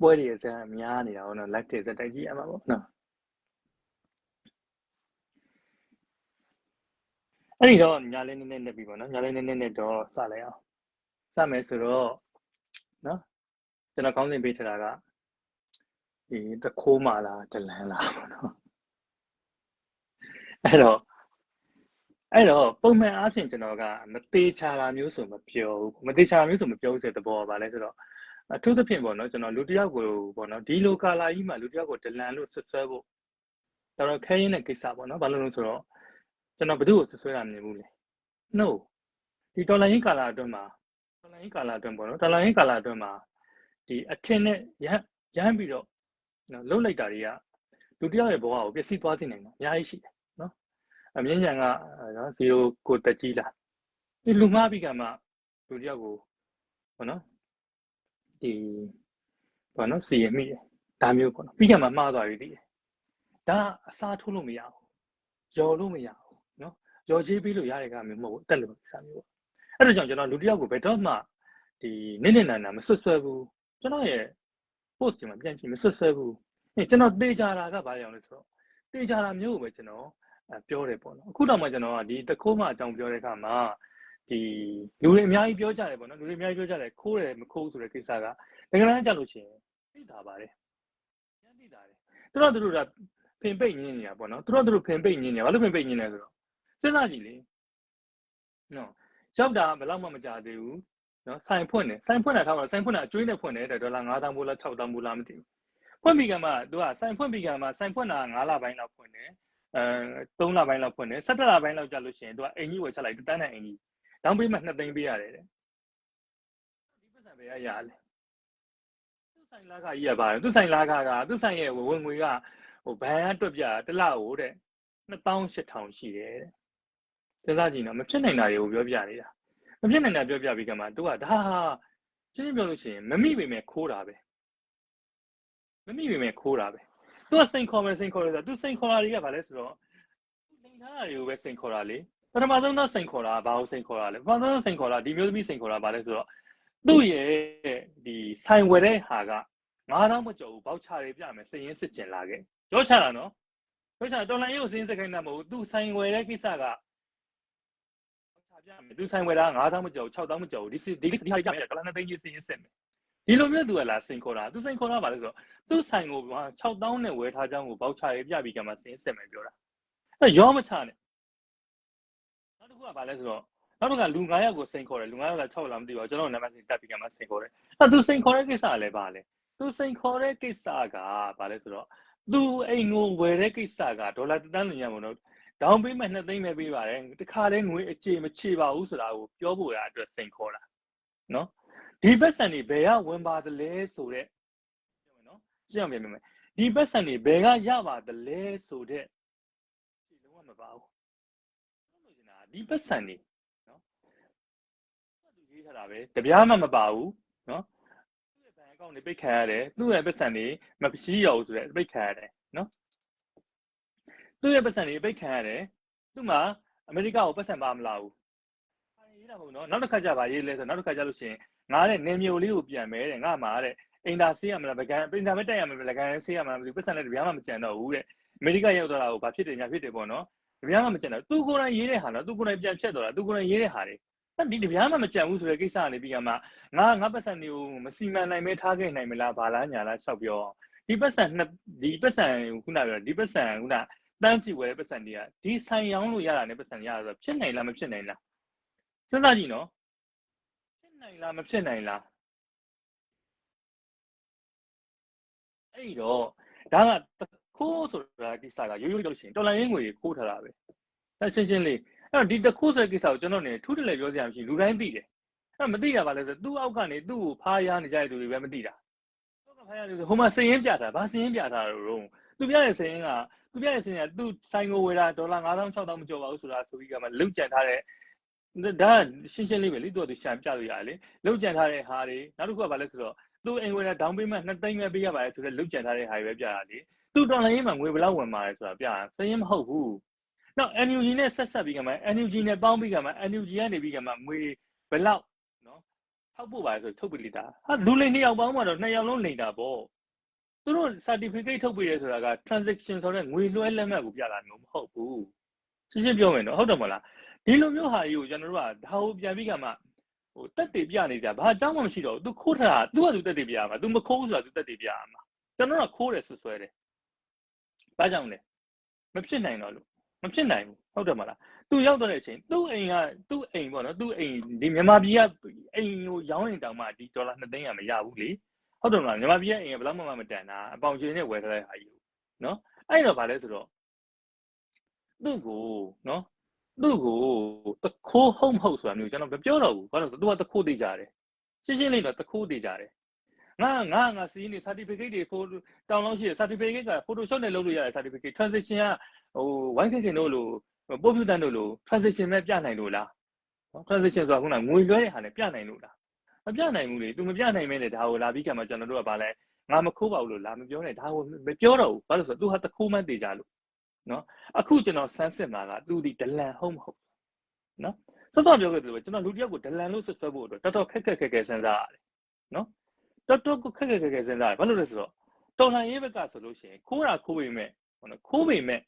ပွဲတွေစမ်းများနေတာပေါ့နော် live တွေစတိုက်ကြည့်ရမှာပေါ့နော်အဲ့ဒီတော့ညာလေးနည်းနည်းနဲ့ပြီပေါ့နော်ညာလေးနည်းနည်းနဲ့တော့စလိုက်အောင်စမယ်ဆိုတော့နော်ကျွန်တော်ကောင်းစဉ်ပေးထားတာကဒီတခိုးမာလားဒလန်လားပေါ့နော်အဲ့တော့ပုံမှန်အားဖြင့်ကျွန်တော်ကမသေးချာတာမျိုးဆိုမပြောဘူးမသေးချာတာမျိုးဆိုမပြောဘူးဆိုတဲ့သဘောပါလဲဆိုတော့အထူးသဖြင့်ပေါ့နော်ကျွန်တော်လူတစ်ယောက်ကိုပေါ့နော်ဒီလိုကာလာကြီးမှာလူတစ်ယောက်ကိုဒလန်လို့ဆွဆွဲဖို့တော့ခဲရင်တဲ့ကိစ္စပေါ့နော်ဘာလို့လဲဆိုတော့ကျွန်တော်ဘယ်သူ့ကိုဆွဆွဲတာမမြင်ဘူးလေ no ဒီတော်လိုင်းကာလာအတွင်းမှာတော်လိုင်းကာလာအတွင်းပေါ့နော်တော်လိုင်းကာလာအတွင်းမှာဒီအထင်နဲ့ရမ်းပြီးတော့နော်လှုပ်လိုက်တာတွေကလူတစ်ယောက်ရဲ့ဘဝကိုပျက်စီးသွားစေနိုင်တာအများကြီးရှိတယ်နော်အမြင့်ညာကနော်0ကိုတက်ကြီးလားဒီလူမှားပြီးကမှလူတစ်ယောက်ကိုပေါ့နော်ဒီပေါ့နော်စီရမိတယ်ဒါမျိုးပေါ့နော်ပြီးကမှမှားသွားပြီတည်ဒါအစားထိုးလို့မရဘူးကြော်လို့မရဘူးနော်ကြော်ချေးပြီးလို့ရတဲ့ကမျိုးမဟုတ်ဘူးတက်လို့စမျိုးပေါ့အဲ့ဒါကြောင့်ကျွန်တော်လူတစ်ယောက်ကိုဘယ်တော့မှဒီနေနေနာမဆွဆွဲဘူးကျွန်တော်ရဲ့ post တွေမှာပြန်ကြည့်မဆွဆွဲဘူးကျွန်တော်တေချာတာကဘာကြောင့်လဲဆိုတော့တေချာတာမျိုးကိုပဲကျွန်တော်ပြောတယ်ပေါ့နော်အခုတော့မှကျွန်တော်ကဒီတခိုးမှအကြောင်းပြောတဲ့အခါမှာဒီလူတွေအများကြီးပြောကြတယ်ပေါ့နော်လူတွေအများကြီးပြောကြတယ်ခိုးတယ်မခိုးဆိုတဲ့ကိစ္စကတကယ်တမ်းကြလို့ရှိရင်သိတာပါတယ်ညံ့သိတာတယ်သူတို့ကဖင်ပိတ်ညင်းနေတာပေါ့နော်သူတို့ဖင်ပိတ်ညင်းနေဘာလို့ဖင်ပိတ်ညင်းလဲဆိုတော့စဉ်းစားကြည့်လေနော်ရောက်တာဘယ်တော့မှမကြသေးဘူးနော်ဆိုင်ဖွင့်တယ်ဆိုင်ဖွင့်တာထားပါဆိုင်ဖွင့်တာအကျွေးနဲ့ဖွင့်တယ်တဲ့ဒေါ်လာ9000ဘူးလား6000ဘူးလားမသိဘူးဖွင့်ပြီးကမှသူကဆိုင်ဖွင့်ပြီးကမှဆိုင်ဖွင့်တာ9လပိုင်းလောက်ဖွင့်တယ်3လပိုင်းလောက်ဖွင့်တယ်17လပိုင်းလောက်ကြာလို့ရှိရင်သူကအင်ကြီးဝယ်ချက်လိုက်တန်းနဲ့အင်ကြီးတောင်းပေးမှ2သိန်းပေးရတယ်တဲ့ဒီပတ်စံပဲရရလေသူဆိုင်လာခကြီးရပါတယ်သူဆိုင်လာခကသူဆိုင်ရဲ့ဝင်ငွေကဟိုဘဏ်ကတွက်ပြတစ်လကိုတဲ့28000ရှိတယ်တဲ့စဉ်းစားကြည့်နော်မဖြစ်နိုင်တာတွေကိုပြောပြနေတာမဖြစ်နိုင်တာပြောပြပြီးကမှသူကဒါရှင်းပြောလို့ရှိရင်မမိပေမဲ့ခိုးတာပဲမမိပေမဲ့ခိုးတာပဲသူကစိန်ခေါ်မယ်ဆိုတော့သူစိန်ခေါ်တာတွေကဘာလဲဆိုတော့လိန်ထားတာတွေကိုပဲစိန်ခေါ်တာလေပထမဆုံးတော့စိန်ခေါ်တာဘာလို့စိန်ခေါ်တာလဲပထမဆုံးစိန်ခေါ်တာဒီမျိုးသမီးစိန်ခေါ်တာဘာလဲဆိုတော့သူ့ရဲ့ဒီဆိုင်ဝယ်တဲ့ဟာက9000မကျော်ဘူးဘောက်ချတွေပြမယ်စည်ရင်းစစ်ကျင်လာခဲ့ကြောချတာနော်ကြောချတော်လန်ရေးကိုစည်ရင်းစစ်ခိုင်းတာမဟုတ်ဘူးသူဆိုင်ဝယ်တဲ့ကိစ္စကသူဆိုင်ဝယ်တာ9000မကျော်6000မကျော်ဒီဟာပြမယ်ကလန်2သိန်းကြီးစည်ရင်းစစ်မယ်ဒီလိုမျိုးသူကလာစိန်ခေါ်တာသူစိန်ခေါ်တာဘာလဲဆိုတော့သူဆိုင်ကို6000နဲ့ဝယ်ထားကြောင်းကိုဘောက်ချရေးပြပြီးကမှစည်ရင်းစစ်မယ်ပြောတာအဲ့ရောမချနဲ့နောက်တစ်ခုကဘာလဲဆိုတော့နောက်တစ်ခါလူ9ယောက်ကိုစိန်ခေါ်တယ်လူ9ယောက်က6လားမသိပါဘူးကျွန်တော်နံပါတ်စီတက်ပြီးကမှစိန်ခေါ်တယ်အဲ့သူစိန်ခေါ်တဲ့ကိစ္စလည်းဘာလဲသူစိန်ခေါ်တဲ့ကိစ္စကဘာလဲဆိုတော့သူအိမ်ကိုဝယ်တဲ့ကိစ္စကဒေါ်လာ1တန်းလို့ရမှာတော့ဒေါင်းပေးမှ2သိန်းပဲပေးပါတယ်တခါတည်းငွေအခြေမချေပါဘူးဆိုတာကိုပြောဖို့ရအတွက်စိန်ခေါ်တာနော်ဒီပတ်စံတွေဘယ်ကဝင်ပါသလဲဆိုတဲ့နော်ရှင်းအောင်ပြန်မယ်ဒီပတ်စံတွေဘယ်ကရပါသလဲဆိုတဲ့ဒီလုံးဝမပါဘူးလို့ရှင်တာဒီပတ်စံတွေနော်သူရေးထားတာပဲတပြားမှမပါဘူးနော်သူ့ရဲ့ဘဏ်အကောင့်တွေပိတ်ခံရတယ်သူ့ရဲ့ပတ်စံတွေမရှိရဘူးဆိုတဲ့ပိတ်ခံရတယ်နော်သူ့ရဲ့ပတ်စံတွေပိတ်ခံရတယ်သူ့မှာအမေရိကကိုပတ်စံပါမလာဘူးရေးတာမဟုတ်နော်နောက်တစ်ခါကျပါရေးလဲဆိုနောက်တစ်ခါကျလို့ရှိရင်ငါတဲ့နေမျိုးလေးကိုပြန်မဲတဲ့ငါမှာတဲ့အင်တာဆေးရမလားဗကန်အင်တာမက်တက်ရမလားဗကန်ဆေးရမလားမသိဘူးပတ်စံနဲ့တပြားမှမကြံတော့ဘူးတဲ့အမေရိကရောက်သွားတာကိုဘာဖြစ်တယ်ညာဖြစ်တယ်ပေါ့နော်တပြားမှမကြံတော့သူကိုယ်တိုင်ရေးတဲ့ဟာနော်သူကိုယ်တိုင်ပြန်ဖြတ်တော့တာသူကိုယ်တိုင်ရေးတဲ့ဟာတွေဒီတပြားမှမကြံဘူးဆိုတဲ့ကိစ္စကနေပြီးကမှငါပတ်စံတွေကိုမစီမံနိုင်မဲထားခဲ့နိုင်မလားဘာလားညာလားရှောက်ပြောဒီပတ်စံဒီပတ်စံခုနပြောဒီပတ်စံခုနတန်းကြည့်ဝယ်ပတ်စံတွေကဒီဆိုင်ရောင်းလို့ရတာနဲ့ပတ်စံရတာဆိုဖြစ်နိုင်လားမဖြစ်နိုင်လားစဉ်းစားကြည့်နော်ဖြစ်နိုင်လားမဖြစ်နိုင်လားအဲ့တော့ဒါကခိုးဆိုတာကိစ္စကရိုးရိုးပြောလို့ရှိရင်တော်လိုင်းရင်းငွေခိုးထားတာပဲအဲ့ရှင်းရှင်းလေးအဲ့တော့ဒီတခိုးဆိုတဲ့ကိစ္စကိုကျွန်တော်နေထူးတလဲပြောစရာမရှိလူတိုင်းသိတယ်အဲ့မသိတာပါလဲဆိုသူ့အောက်ကနေသူ့ကိုဖားရနေကြတဲ့သူတွေပဲမသိတာသူကဖားရနေဟိုမှာစည်ရင်းပြတာဘာစည်ရင်းပြတာတော့သူပြရဲ့စည်ရင်းကသူဆိုင်ကိုဝယ်တာဒေါ်လာ9000 6000မကျော်ပါဘူးဆိုတာဆိုပြီးကမှလုတ်ကြံထားတဲ့ဒါရှင်းရှင်းလေးပဲလေသူရှာပြလို့ရတယ်လေလုတ်ကြံထားတဲ့ဟာတွေနောက်တစ်ခုကဘာလဲဆိုတော့သူအိမ်ဝယ်တာဒေါင်းပေးမှ2သိန်းပဲပေးရပါတယ်ဆိုတော့လုတ်ကြံထားတဲ့ဟာတွေပဲပြတာလေသူတော်လိုင်းမှာငွေဘယ်လောက်ဝင်ပါတယ်ဆိုတာပြတာစရင်မဟုတ်ဘူးနောက် NUG နဲ့ဆက်ဆက်ပြီးကမှ NUG နဲ့ပေါင်းပြီးကမှ NUG ကနေပြီးကမှငွေဘယ်လောက်နော် ထောက်ပို့ပါဆိုထုတ်ပြီးလိတာဟာလူလိမ်2ယောက်ပေါင်းမှတော့2ယောက်လုံးလိမ်တာပေါ့သူတို့ certificate ထုတ်ပြီးရဲဆိုတာက transaction ဆိုတဲ့ငွေလွှဲလက်မှတ်ကိုပြတာမျိုးမဟုတ်ဘူးရှင်းရှင်းပြောမယ်နော်ဟုတ်တယ်မလားဒီလိုမျိုးဟာကြီးကိုကျွန်တော်တို့ကဒါကိုပြန်ပြီးကမှတက်တေပြနေကြဘာအကြောင်းမှမရှိတော့ဘူး तू ခိုးထားတာ तू က तू တက်တေပြရမှာ तू မခိုးဘူးဆိုတာ तू တက်တေပြရမှာကျွန်တော်ကခိုးတယ်ဆွဆွဲတယ်ဘာကြောင့်လဲမဖြစ်နိုင်တော့လို့မဖြစ်နိုင်ဘူးဟုတ်တယ်မလား तू ရောက်တော့တဲ့အချိန် तू အိမ်က तू အိမ်ပေါ့နော် तू အိမ်ဒီမြန်မာပြည်ကအိမ်ကိုရောင်းရင်တောင်မှဒီဒေါ်လာ2သိန်းကမရဘူးလေဟုတ်တယ်မလားမြန်မာပြည်ကအိမ်ကဘယ်လောက်မှမတန်တာအပေါင်ရှင်နဲ့ဝယ်ထားတဲ့ဟာကြီးနော်အဲ့တော့ဗာလဲဆိုတော့သူ့ကိုနော်သူ့ကိုတခိုးဟုတ်မဟုတ်ဆိုတာမျိုးကျွန်တော်မပြောတော့ဘူးဘာလို့လဲ तू ကတခိုးသေးကြတယ်ရှင်းရှင်းလေးတော့တခိုးသေးကြတယ်ငါစီးနေ certificate တွေဖိုးတောင်းလို့ရှိရ certificate က Photoshop နဲ့လုပ်လို့ရတယ် certificate transaction ကဝိုင်းခင်တို့လို့ပို့ပြတန်းတို့လို့ transaction ပဲပြနိုင်လို့လားနော် transaction ဆိုတာခုနငွေလွှဲတဲ့ဟာနဲ့ပြနိုင်လို့လားမပြနိုင်ဘူးလေ तू မပြနိုင်မဲနဲ့ဒါကိုလာပြီးကမှကျွန်တော်တို့ကဗာလဲငါမခိုးပါဘူးလို့လာမပြောနဲ့ဒါကိုမပြောတော့ဘူးဘာလို့ဆိုတော့ तू ဟာတခိုးမှန်းသေးကြလို့နော်အခုကျွန်တော်ဆန်းစစ်မှာက तू ဒီဒလန်ဟုတ်မဟုတ်နော်စောစောပြောခဲ့တယ်ကျွန်တော်လူတယောက်ကိုဒလန်လို့ဆွဆွဲဖို့အတွက်တော်တော်ခက်ခက်စဉ်းစားရတယ်နော်တော်တော်ခက်ခက်စဉ်းစားရတယ်ဘာလို့လဲဆိုတော့တော်လှန်ရေးဘက်ကဆိုလို့ရှိရင်ခိုးတာခိုးပေမဲ့ဟုတ်နော်ခိုးပေမဲ့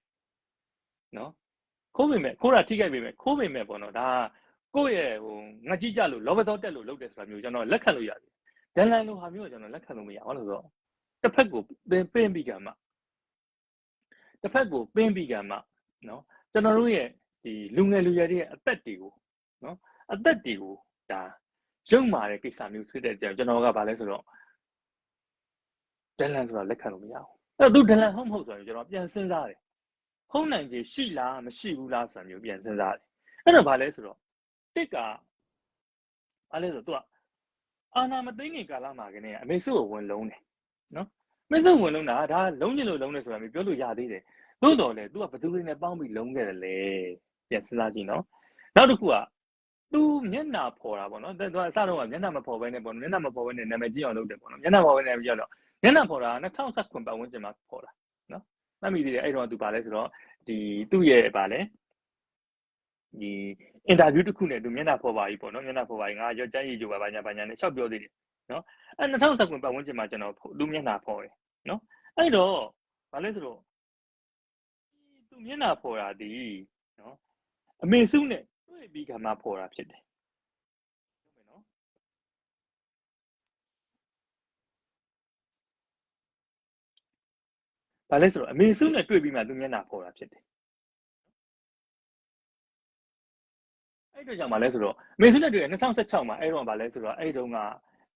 နော်ခိုးပေမဲ့ခိုးတာထိခိုက်ပေမဲ့ခိုးပေမဲ့ပေါ့နော်ဒါကိုယ့်ရဲ့ငါကြည့်ကြလို့လောဘသောတက်လို့လုပ်တယ်ဆိုတာမျိုးကျွန်တော်လက်ခံလို့ရတယ်ဒလန်လိုဟာမျိုးကျွန်တော်လက်ခံလို့မရဘူးလို့ဆိုတော့တစ်ဖက်ကိုပင်းပြီးကမှတစ်ဖက်ကိုပင်းပြီးကမှနော်ကျွန်တော်တို့ရဲ့ဒီလူငယ်လူရွယ်တွေရဲ့အသက်တွေကိုနော်အသက်တွေကိုဒါရုံမာတဲ့ကိစ္စမျိုးဖြစ်တဲ့ကြောင့်ကျွန်တော်ကဗာလဲဆိုတော့ဒလန်ဆိုတာလက်ခံလို့မရဘူးအဲ့တော့သူဒလန်ဟုတ်မဟုတ်ဆိုရင်ကျွန်တော်ပြန်စဉ်းစားတယ်ဟုတ်နိုင်ခြေရှိလားမရှိဘူးလားဆိုတာမျိုးပြန်စဉ်းစားတယ်အဲ့တော့ဗာလဲဆိုတော့တစ်ကဗာလဲဆိုတော့သူကအာနာမသိငင်ကာလမှာကနေအမေစုကိုဝင်လုံးတယ်နော်အမေစုဝင်လုံးတာဒါလုံးချင်လို့လုံးတယ်ဆိုတာမျိုးပြောလို့ရသေးတယ်သို့တော်လေ तू ကဘသူတွေနဲ့ပေါင်းပြီးလုံးခဲ့တယ်လေပြန်စဉ်းစားကြည့်နော်နောက်တစ်ခုက तू မျက်နှာဖော်တာပေါ့နော် तू အစတော့ကမျက်နှာမဖော်ဘဲနဲ့ပေါ့မျက်နှာမဖော်ဘဲနဲ့နာမည်ကြီးအောင်လုပ်တယ်ပေါ့နော်မျက်နှာဖော်ဘဲနဲ့ပြောတော့မျက်နှာဖော်တာ2019ပတ်ဝန်းကျင်မှာဖော်တာနော်မှတ်မိသေးတယ်အဲ့တော့ तू ပါလဲဆိုတော့ဒီသူ့ရဲ့ပါလဲဒီ interview တစ်ခုနဲ့ तू မျက်နှာဖော်ပါပြီပေါ့နော်မျက်နှာဖော်ပါပြီငါရောကျန်းရည်ကြိုပါဘာညာနဲ့ရှောက်ပြောသေးတယ်နော်အဲ့2019ပတ်ဝန်းကျင်မှာကျွန်တော်သူ့မျက်နှာဖော်တယ်နော်အဲ့တော့ဘာလဲဆိုတော့သူမျက်နှာဖော်တာဒီနော်အမေစုနဲ့တွေ့ပြီးကမှဖော်တာဖြစ်တယ်ဟုတ်မယ်နော်ဘာလဲဆိုတော့အမေစုနဲ့တွေ့ပြီးမှသူမျက်နှာဖော်တာဖြစ်တယ်အဲ့တော့ကြောင့်ဗာလဲဆိုတော့အမေစုနဲ့တွေ့ရ2016မှာအဲ့တော့ဗာလဲဆိုတော့အဲ့တုန်းက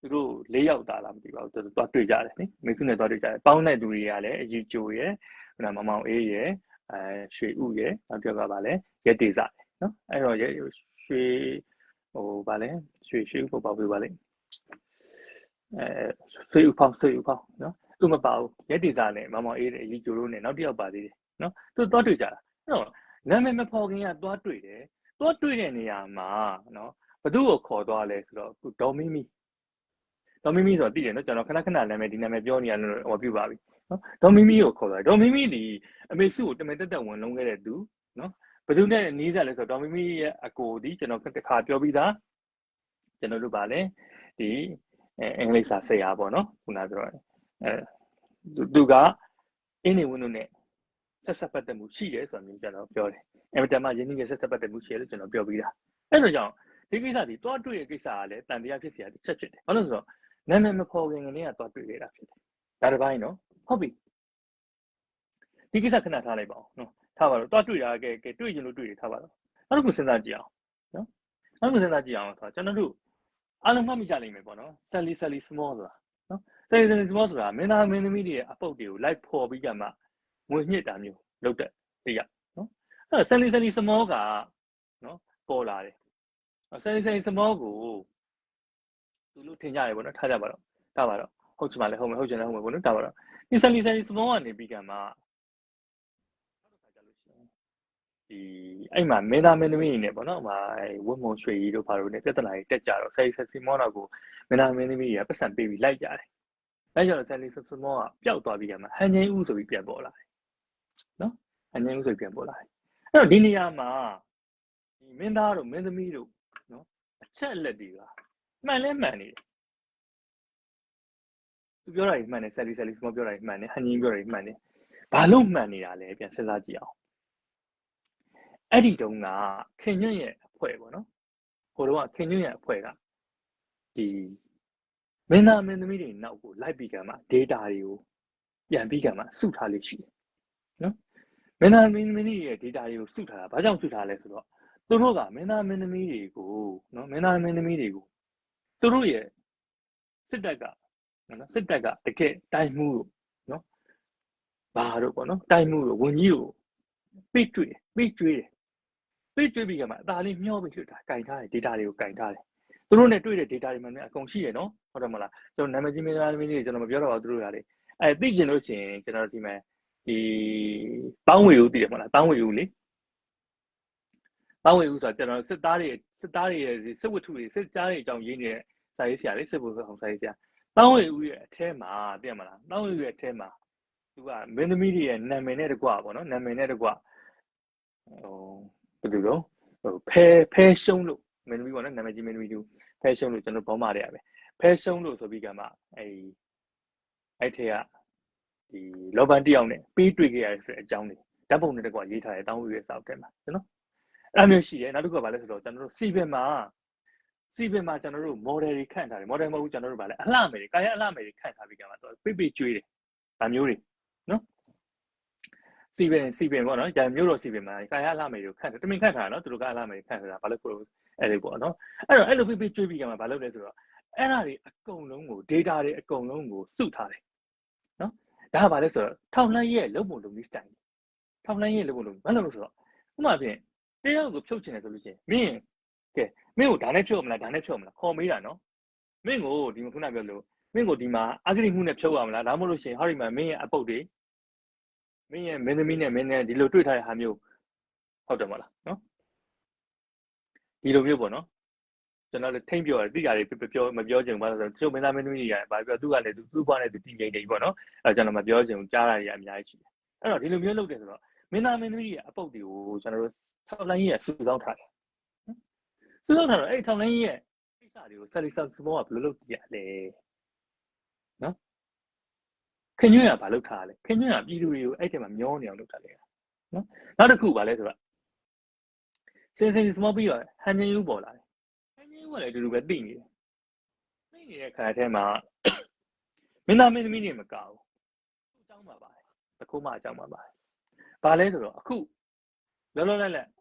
သူတို့၄ယောက်တာလားမသိပါဘူးသူသွားတွေ့ကြတယ်နိအမေစုနဲ့သွားတွေ့ကြတယ်ပေါင်းတဲ့သူတွေကလည်းအယူကျိုရယ်ဟိုမောင်မောင်အေးရယ်ရွှေဥရယ်နောက်တစ်ယောက်ကဗာလဲရဲတေစာနော်အဲ့တော့ရွှေဗာလဲရွှေဥပုတ်ပါဘူးဗာလဲရွှေဥဖောင်းနော်သူမပါဘူးရဲတေစာနဲ့မောင်မောင်အေးတဲ့အယူကျိုတို့နဲ့နောက်တစ်ယောက်ပါသေးတယ်နော်သူသွားတွေ့ကြတာအဲ့တော့နာမည်မဖော်ခင်ကသွားတွေ့တယ်သွားတွေ့တဲ့နေရာမှာနော်ဘသူ့ကိုခေါ်သွားလဲဆိုတော့ဒေါ်မီမီဆိုတော့သိတယ်နော်ကျွန်တော်ခဏနာမည်ဒီနာမည်ပြောနေရလို့ဟောပြပါပြီနော်ဒေါ်မီမီကိုခေါ်သွားဒေါ်မီမီဒီအမေစုကိုတမင်တက်ဝင်လုံးခဲ့တဲ့သူနော်ဘသူနဲ့နီးစပ်လဲဆိုတော့ဒေါ်မီမီရဲ့အကိုဒီကျွန်တော်တစ်ခါပြောပြီးသားကျွန်တော်တို့ဗာလဲဒီအင်္ဂလိပ်စာဆရာပေါ့နော်ခုနပြောသူကအင်းနေဝင်းတို့နဲ့ဆက်ပတ်သက်မှုရှိတယ်ဆိုတာမျိုးကျွန်တော်ပြောတယ်အင်တာမှာရင်းနှီးရဲ့ဆက်ပတ်သက်မှုရှိတယ်လို့ကျွန်တော်ပြောပြီးသားအဲ့လိုကြောင့်ဒီကိစ္စဒီတွားတွေ့ရဲ့ကိစ္စကလည်းတန်တရားဖြစ်เสียတစ်ချက်ဖြစ်တယ်ဘာလို့လဲဆိုတော့နာမည်မဖော်ခင်ကနေကတွားတွေ့နေတာဖြစ်တယ်ဒါတစ်ပိုင်းနော်ဟုတ်ပြီဒီကိစ္စခဏထားလိုက်ပါအောင်နော်ထားပါတော့တွားတွေ့တာကဲတွေ့ရင်လို့တွေ့တယ်ထားပါတော့နောက်တစ်ခုစဉ်းစားကြည့်အောင်နော်နောက်တစ်ခုစဉ်းစားကြည့်အောင်ဆိုတော့ကျွန်တော်တို့အားလုံးမှတ်မိကြလိမ့်မယ်ပေါ့နော် Sally Small ဆိုတာနော် Sally Small ဆိုတာမင်းသားမင်းသမီးတွေရဲ့အပုတ်တွေကိုလိုက်ဖော်ပြီးကြမှာငွေညှစ်တာမျိုးလုပ်တဲ့တရားနော်အဲ့တော့ Sally Small ကနော်ပေါ်လာတယ် Sally Small ကိုသူလို့ထင်ကြတယ်ပေါ့နော်ထားကြပါတော့ဟုတ်ချင်ပါလေဟုတ်မယ်ဟုတ်ချင်တယ်ဟုတ်မယ်ပေါ့နော်ထားပါတော့ဒီ Sally Small ကနေပြီးကမှဒီအဲ့မှာမင်းသားမင်းသမီးတွေနဲ့ပေါ့နော်ဟိုဝတ်မုံရွှေကြီးတို့ဘာလို့ねပြဿနာကြီးတက်ကြတော့ Sally Small ကိုမင်းသားမင်းသမီးတွေကပတ်စံပေးပြီးလိုက်ကြတယ်လိုက်ကြတော့ Sally Small ကပျောက်သွားပြီးကမှဟန်ချင်းဦးဆိုပြီးပြန်ပေါ်လာတယ်နော်ဟန်ချင်းဦးဆိုပြီးပြန်ပေါ်လာတယ်အဲ့တော့ဒီနေရာမှာဒီမင်းသားတို့မင်းသမီးတို့နော်အချက်အလက်တွေက မှန်လဲမှန်နေတယ်သူပြောတာကြီးမှန်တယ်ဆယ်လီစမောပြောတာကြီးမှန်တယ်ဟန်ကြီးပြောတာကြီးမှန်တယ်ဘာလို့မှန်နေတာလဲပြန်စဉ်းစားကြည့်အောင်အဲ့ဒီတုန်းကခင်ညွန့်ရဲ့အဖွဲ့ပေါ့နော်ဟိုတုန်းကခင်ညွန့်ရဲ့အဖွဲ့ကဒီမင်းသားမင်းသမီးတွေနောက်ကိုလိုက်ပြီးကမှ data တွေကိုပြန်ပြီးကမှစုထားလို့ရှိတယ်နော်မင်းသားမင်းသမီးတွေရဲ့ data တွေကိုစုထားတာဘာကြောင့်စုထားလဲဆိုတော့သူတို့ကမင်းသားမင်းသမီးတွေကိုနော်မင်းသားမင်းသမီးတွေကိုသူတို့ရဲ့စစ်တပ်ကနော်စစ်တပ်ကတကယ်တိုင်းမှုလို့နော်ဘာတို့ပေါ့နော်တိုင်းမှုလို့ဝန်ကြီးကိုပေးကျွေးတယ်ပြီးကမှအသာလေးမျောပြီးဖြစ်တာကင်ထားတယ် data တွေကိုကင်ထားတယ်သူတို့နဲ့တွေ့တဲ့ data တွေမှလည်းအကုန်ရှိရနော်ဟုတ်တယ်မလားကျွန်တော်နာမည်ကြီးမင်းသားသမီးတွေကျွန်တော်မပြောတော့ပါဘူးသူတို့ရတယ်သိချင်လို့ရှိရင်ကျွန်တော်ဒီမှာဒီတောင်းဝေဦးတည်တယ်မလားတောင်းဝေဦးလေတောင်းဝေဦးဆိုတာကျွန်တော်စစ်သားတွေရဲ့စစ်ဝတ္ထုတွေစစ်သားတွေအကြောင်းရင်းနေတဲ့စာရေးဆရာလေးစစ်ဘုဆောင်စာရေးဆရာတောင်းဝေဦးရဲ့အထဲမှာသိရမလားတောင်းဝေဦးရဲ့အထဲမှာသူကမင်းသမီးတွေရဲ့နာမည်နဲ့တကွပေါ့နော်နာမည်နဲ့တကွဘယ်လိုတော့ဖဲရှုံးလို့မင်းသမီးပေါ့နော်နာမည်ကြီးမင်းသမီးသူဖဲရှုံးလို့ကျွန်တော်ဘောမာတွေရပဲဖဲရှုံးလို့ဆိုပြီးကမှအဲ့ထဲကဒီလောဘန်တယောက်နဲ့ပေးတွေ့ခဲ့ရတဲ့ဆိုတဲ့အကြောင်းတွေဓာတ်ပုံနဲ့တကွရေးထားတဲ့တောင်းဝေရဲ့စာအုပ်ထဲမှာနော်အဲ့မျိုးရှိတယ်နောက်တစ်ခုကဘာလဲဆိုတော့ကျွန်တော်တို့စီပင်မှာကျွန်တော်တို့ model တွေခန့်ထားတယ် model မဟုတ်ဘူးကျွန်တော်တို့ဗာလဲအလှမယ်တွေကာယအလှမယ်တွေခန့်ထားပြီးကမှတော့ပိကျွေးတယ်ဒါမျိုးတွေနော်စီပင်ပေါ့နော်ဂျာမျိုးတော့စီပင်မှာကာယအလှမယ်တွေကိုခန့်တယ်တမင်ခန့်ထားတာနော်သူတို့ကအလှမယ်တွေခန့်ထားတာဘာလို့ကိုအဲ့လိုပေါ့နော်အဲ့လိုပိကျွေးပြီးကမှဘာလုပ်လဲဆိုတော့အဲ့ဒါတွေအကုန်လုံးကို data တွေအကုန်လုံးကိုစုထားတယ်နော်ဒါကဘာလဲဆိုတော့ထောက်လှမ်းရဲ့လုံပုံလုံနည်းစတိုင်ထောက်လှမ်းရဲ့လုံပုံလုံဘာလို့ဆိုတော့ဥပမာဖြင့်တရားကိုဖြုတ်ချင်တယ်ဆိုလို့ရှိရင်မင်းကိုဒါနဲ့ဖြုတ်မလားခေါ်မေးတာနော်မင်းကိုဒီမှာခုနပြောလို့မင်းကိုဒီမှာအဂရိမှုနဲ့ဖြုတ်ရမလားဒါမှမဟုတ်လို့ရှိရင်ဟောဒီမှာမင်းရဲ့အပုတ်တွေမင်းရဲ့မင်းသမီးနဲ့မင်းနဲ့ဒီလိုတွေ့ထားတဲ့ဟာမျိုးဟုတ်တယ်မလားနော်ဒီလိုမျိုးပေါ့နော်ကျွန်တော်လည်းထိမ့်ပြောတယ်တိကျတယ်ပြောမပြောချင်ဘူးဘာလို့ဆိုတော့ကျုပ်မင်းသားမင်းသမီးတွေကဘာပြောသူကလည်းသူ့ဘွားနဲ့သူတည်ငြိမ်နေပြီပေါ့နော်ကျွန်တော်မပြောချင်ဘူးကြားတာတွေအများကြီးရှိတယ်အဲ့တော့ဒီလိုမျိုးလုပ်တယ်ဆိုတော့မင်းသားမင်းသမီးရဲ့အပုတ်တွေကိုကျွန်တော်တို့ထောက်လိုင်းကြီးကစုဆောင်းထားတယ်စုဆောင်းထားတော့အဲ့ထောက်လိုင်းကြီးရဲ့ကိစ္စတွေကိုဆယ်လီဆာစမောကဘယ်လိုလုပ်ကြည့်ရလဲနော်ခင်ညွန့်ကဘာလုပ်ထားလဲခင်ညွန့်ကပြည်သူတွေကိုအဲ့ထဲမှာမျောနေအောင်လုပ်ထားတယ်နော်နောက်တစ်ခုဘာလဲဆိုတော့စင်စမောပြီးတော့ဟန်ချင်းယူပေါ်လာတယ်ဟန်ချင်းယူကလည်းအတူတူပဲသိနေတယ်သိနေတဲ့ခါထဲမှာမင်းသားမင်းသမီးတွေမကောက်ဘူးအကြောင်းပါပါတယ်တခုမှအကြောင်းပါပါတယ်ဘာလဲဆိုတော့အခုလောလောလတ်လတ်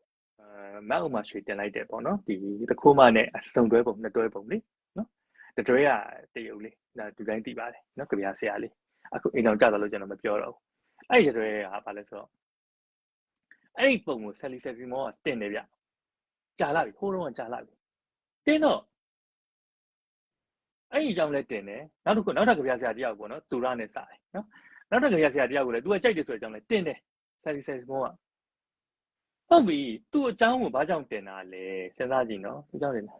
မက်ဥမာရွှေတင်လိုက်တယ်ပေါ့နော်ဒီတခုမှနဲ့အစုံတွဲပုံနှစ်တွဲပုံလေနော်တတွဲကတရုပ်လေးဒါဒီတိုင်းသိပါတယ်နော်ကြပြဆရာလေးအခုအိမ်တော်ကြတယ်လို့ကျွန်တော်မပြောတော့ဘူးအဲ့ဒီတွဲကဘာလဲဆိုတော့အဲ့ဒီပုံကိုဆယ်လီမောကတင်တယ်ဗျကြာလာပြီဟိုးတော့ကြာလာပြီတင်းတော့အဲ့ဒီအကြောင်းလဲတင်တယ်နောက်တစ်ခုနောက်ထပ်ကြပြဆရာတယောက်ပေါ့နော်သူရနဲ့စားတယ်နော်နောက်ထပ်ကြပြဆရာတယောက်ကိုလည်း तू ကကြိုက်တယ်ဆိုတဲ့အကြောင်းလဲတင်တယ်ဆယ်လီမောကဟုတ်ပြီသူ့အကြောင်းကိုဘာကြောင့်တင်တာလဲစဉ်းစားကြည့်နော်သူကြောင့်တင်တာ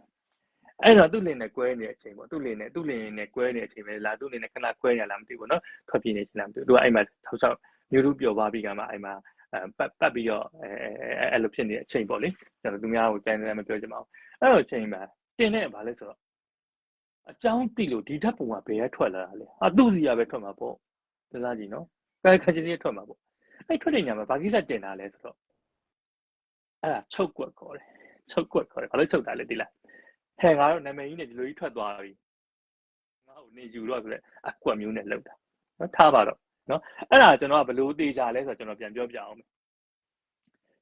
အဲ့တော့သူ့လင်နဲ့ကွဲနေတဲ့အချိန်ပေါ့သူ့လင်နဲ့ကွဲနေတဲ့အချိန်ပဲလားသူ့လင်နဲ့ခဏကွဲနေလားမသိဘူးနော်ထွက်ပြေးနေချင်လားမသိဘူးသူကအဲ့မှာထောက်ချောက်မျိုးတို့ပျော်သွားပြီးကမှအဲ့မှာပတ်ပြီးတော့အဲ့လိုဖြစ်နေတဲ့အချိန်ပေါ့လေကျွန်တော်သူများကိုတိုင်းတိုင်းမပြောချင်ပါဘူးအဲ့တော့အချိန်မှာတင်တဲ့ဘာလဲဆိုတော့အကြောင်းသိလို့ဒီဓာတ်ပုံကဘယ်ကထွက်လာတာလဲသူ့စီကပဲထွက်မှာပေါ့စဉ်းစားကြည့်နော်ခက်ချင်းချင်းထွက်မှာပေါ့အဲ့ထွက်တဲ့ညမှာဘာကိစ္စတင်တာလဲဆိုတော့အဲ့ဒါချုပ်ကွက်ခေါ်တယ်ဘာလို့ချုပ်တာလဲသိလားဟဲ့ငါတို့နာမည်ကြီးနဲ့ဒီလိုကြီးထွက်သွားပြီငါ့ကိုနေယူတော့ဆိုလဲအကွက်မျိုးနဲ့လောက်တာနော်ထားပါတော့နော်အဲ့ဒါကျွန်တော်ကဘလို့တေချာလဲဆိုတော့ကျွန်တော်ပြန်ပြောပြအောင်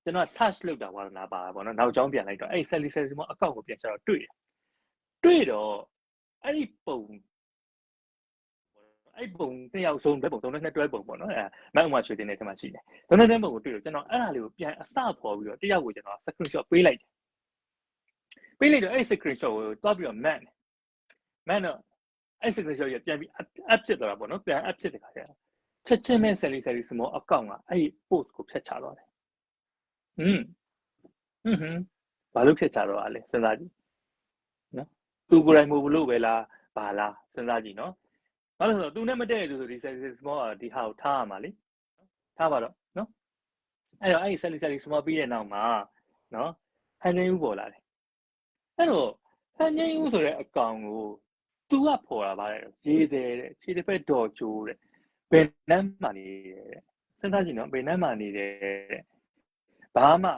ကျွန်တော် search လုပ်တာဝါဒနာပါပေါ့နော်နောက်ကြောင်းပြန်လိုက်တော့အဲ့ ဆယ်လီမောအကောင့်ကိုပြန်ချတော့တွေ့တော့အဲ့ဒီပုံနှစ်ယောက်ဆုံးတွဲပုံနှစ်တွဲပုံပေါ့နော်အဲ့မက်ဥမာရွှေတင်တဲ့ထဲမှာရှိတယ်နှစ်တွဲပုံကိုတွေ့တော့ကျွန်တော်အဲ့ဒါလေးကိုပြန်အစဖော်ပြီးတော့တယောက်ကိုကျွန်တော် screenshot ပေးလိုက်တော့အဲ့ screenshot ကိုတွားပြီးတော့ man တော့အဲ့ screenshot ရပြန်ပြီး up ဖြစ်သွားတာပေါ့နော်ပြန် up ဖြစ်တဲ့ခါကျချက်ချင်းပဲဆယ်လီစမောအကောင့်ကအဲ့ post ကိုဖျက်ချသွားတယ်ဘာလို့ဖျက်ချတော့လဲစဉ်းစားကြည့်နော်သူကိုယ်တိုင်မို့လို့ပဲလားဘာလားစဉ်းစားကြည့်နော်ဘာလို့ဆိုတော့သူနဲ့မတည့်ရသူဆိုဒီဆယ်လီစမောကဒီဟာကိုထားရမှာလေထားပါတော့နော်အဲ့တော့အဲ့ဆယ်လီစမောပြီးတဲ့နောက်မှာနော်ဟန်နေဦးပေါ်လာတယ်အဲ့တော့ ဟန်ချင်းဦးဆိုတဲ့အကောင်ကိုသူကဖော်တာပါလေရေးတယ်တဲ့ခြေတစ်ဖက်တော်ချိုးတဲ့ဘယ်နှမ်းမှနေတယ်တဲ့စဉ်းစားကြည့်နော်ဘယ်နှမ်းမှနေတယ်တဲ့ဘာမှ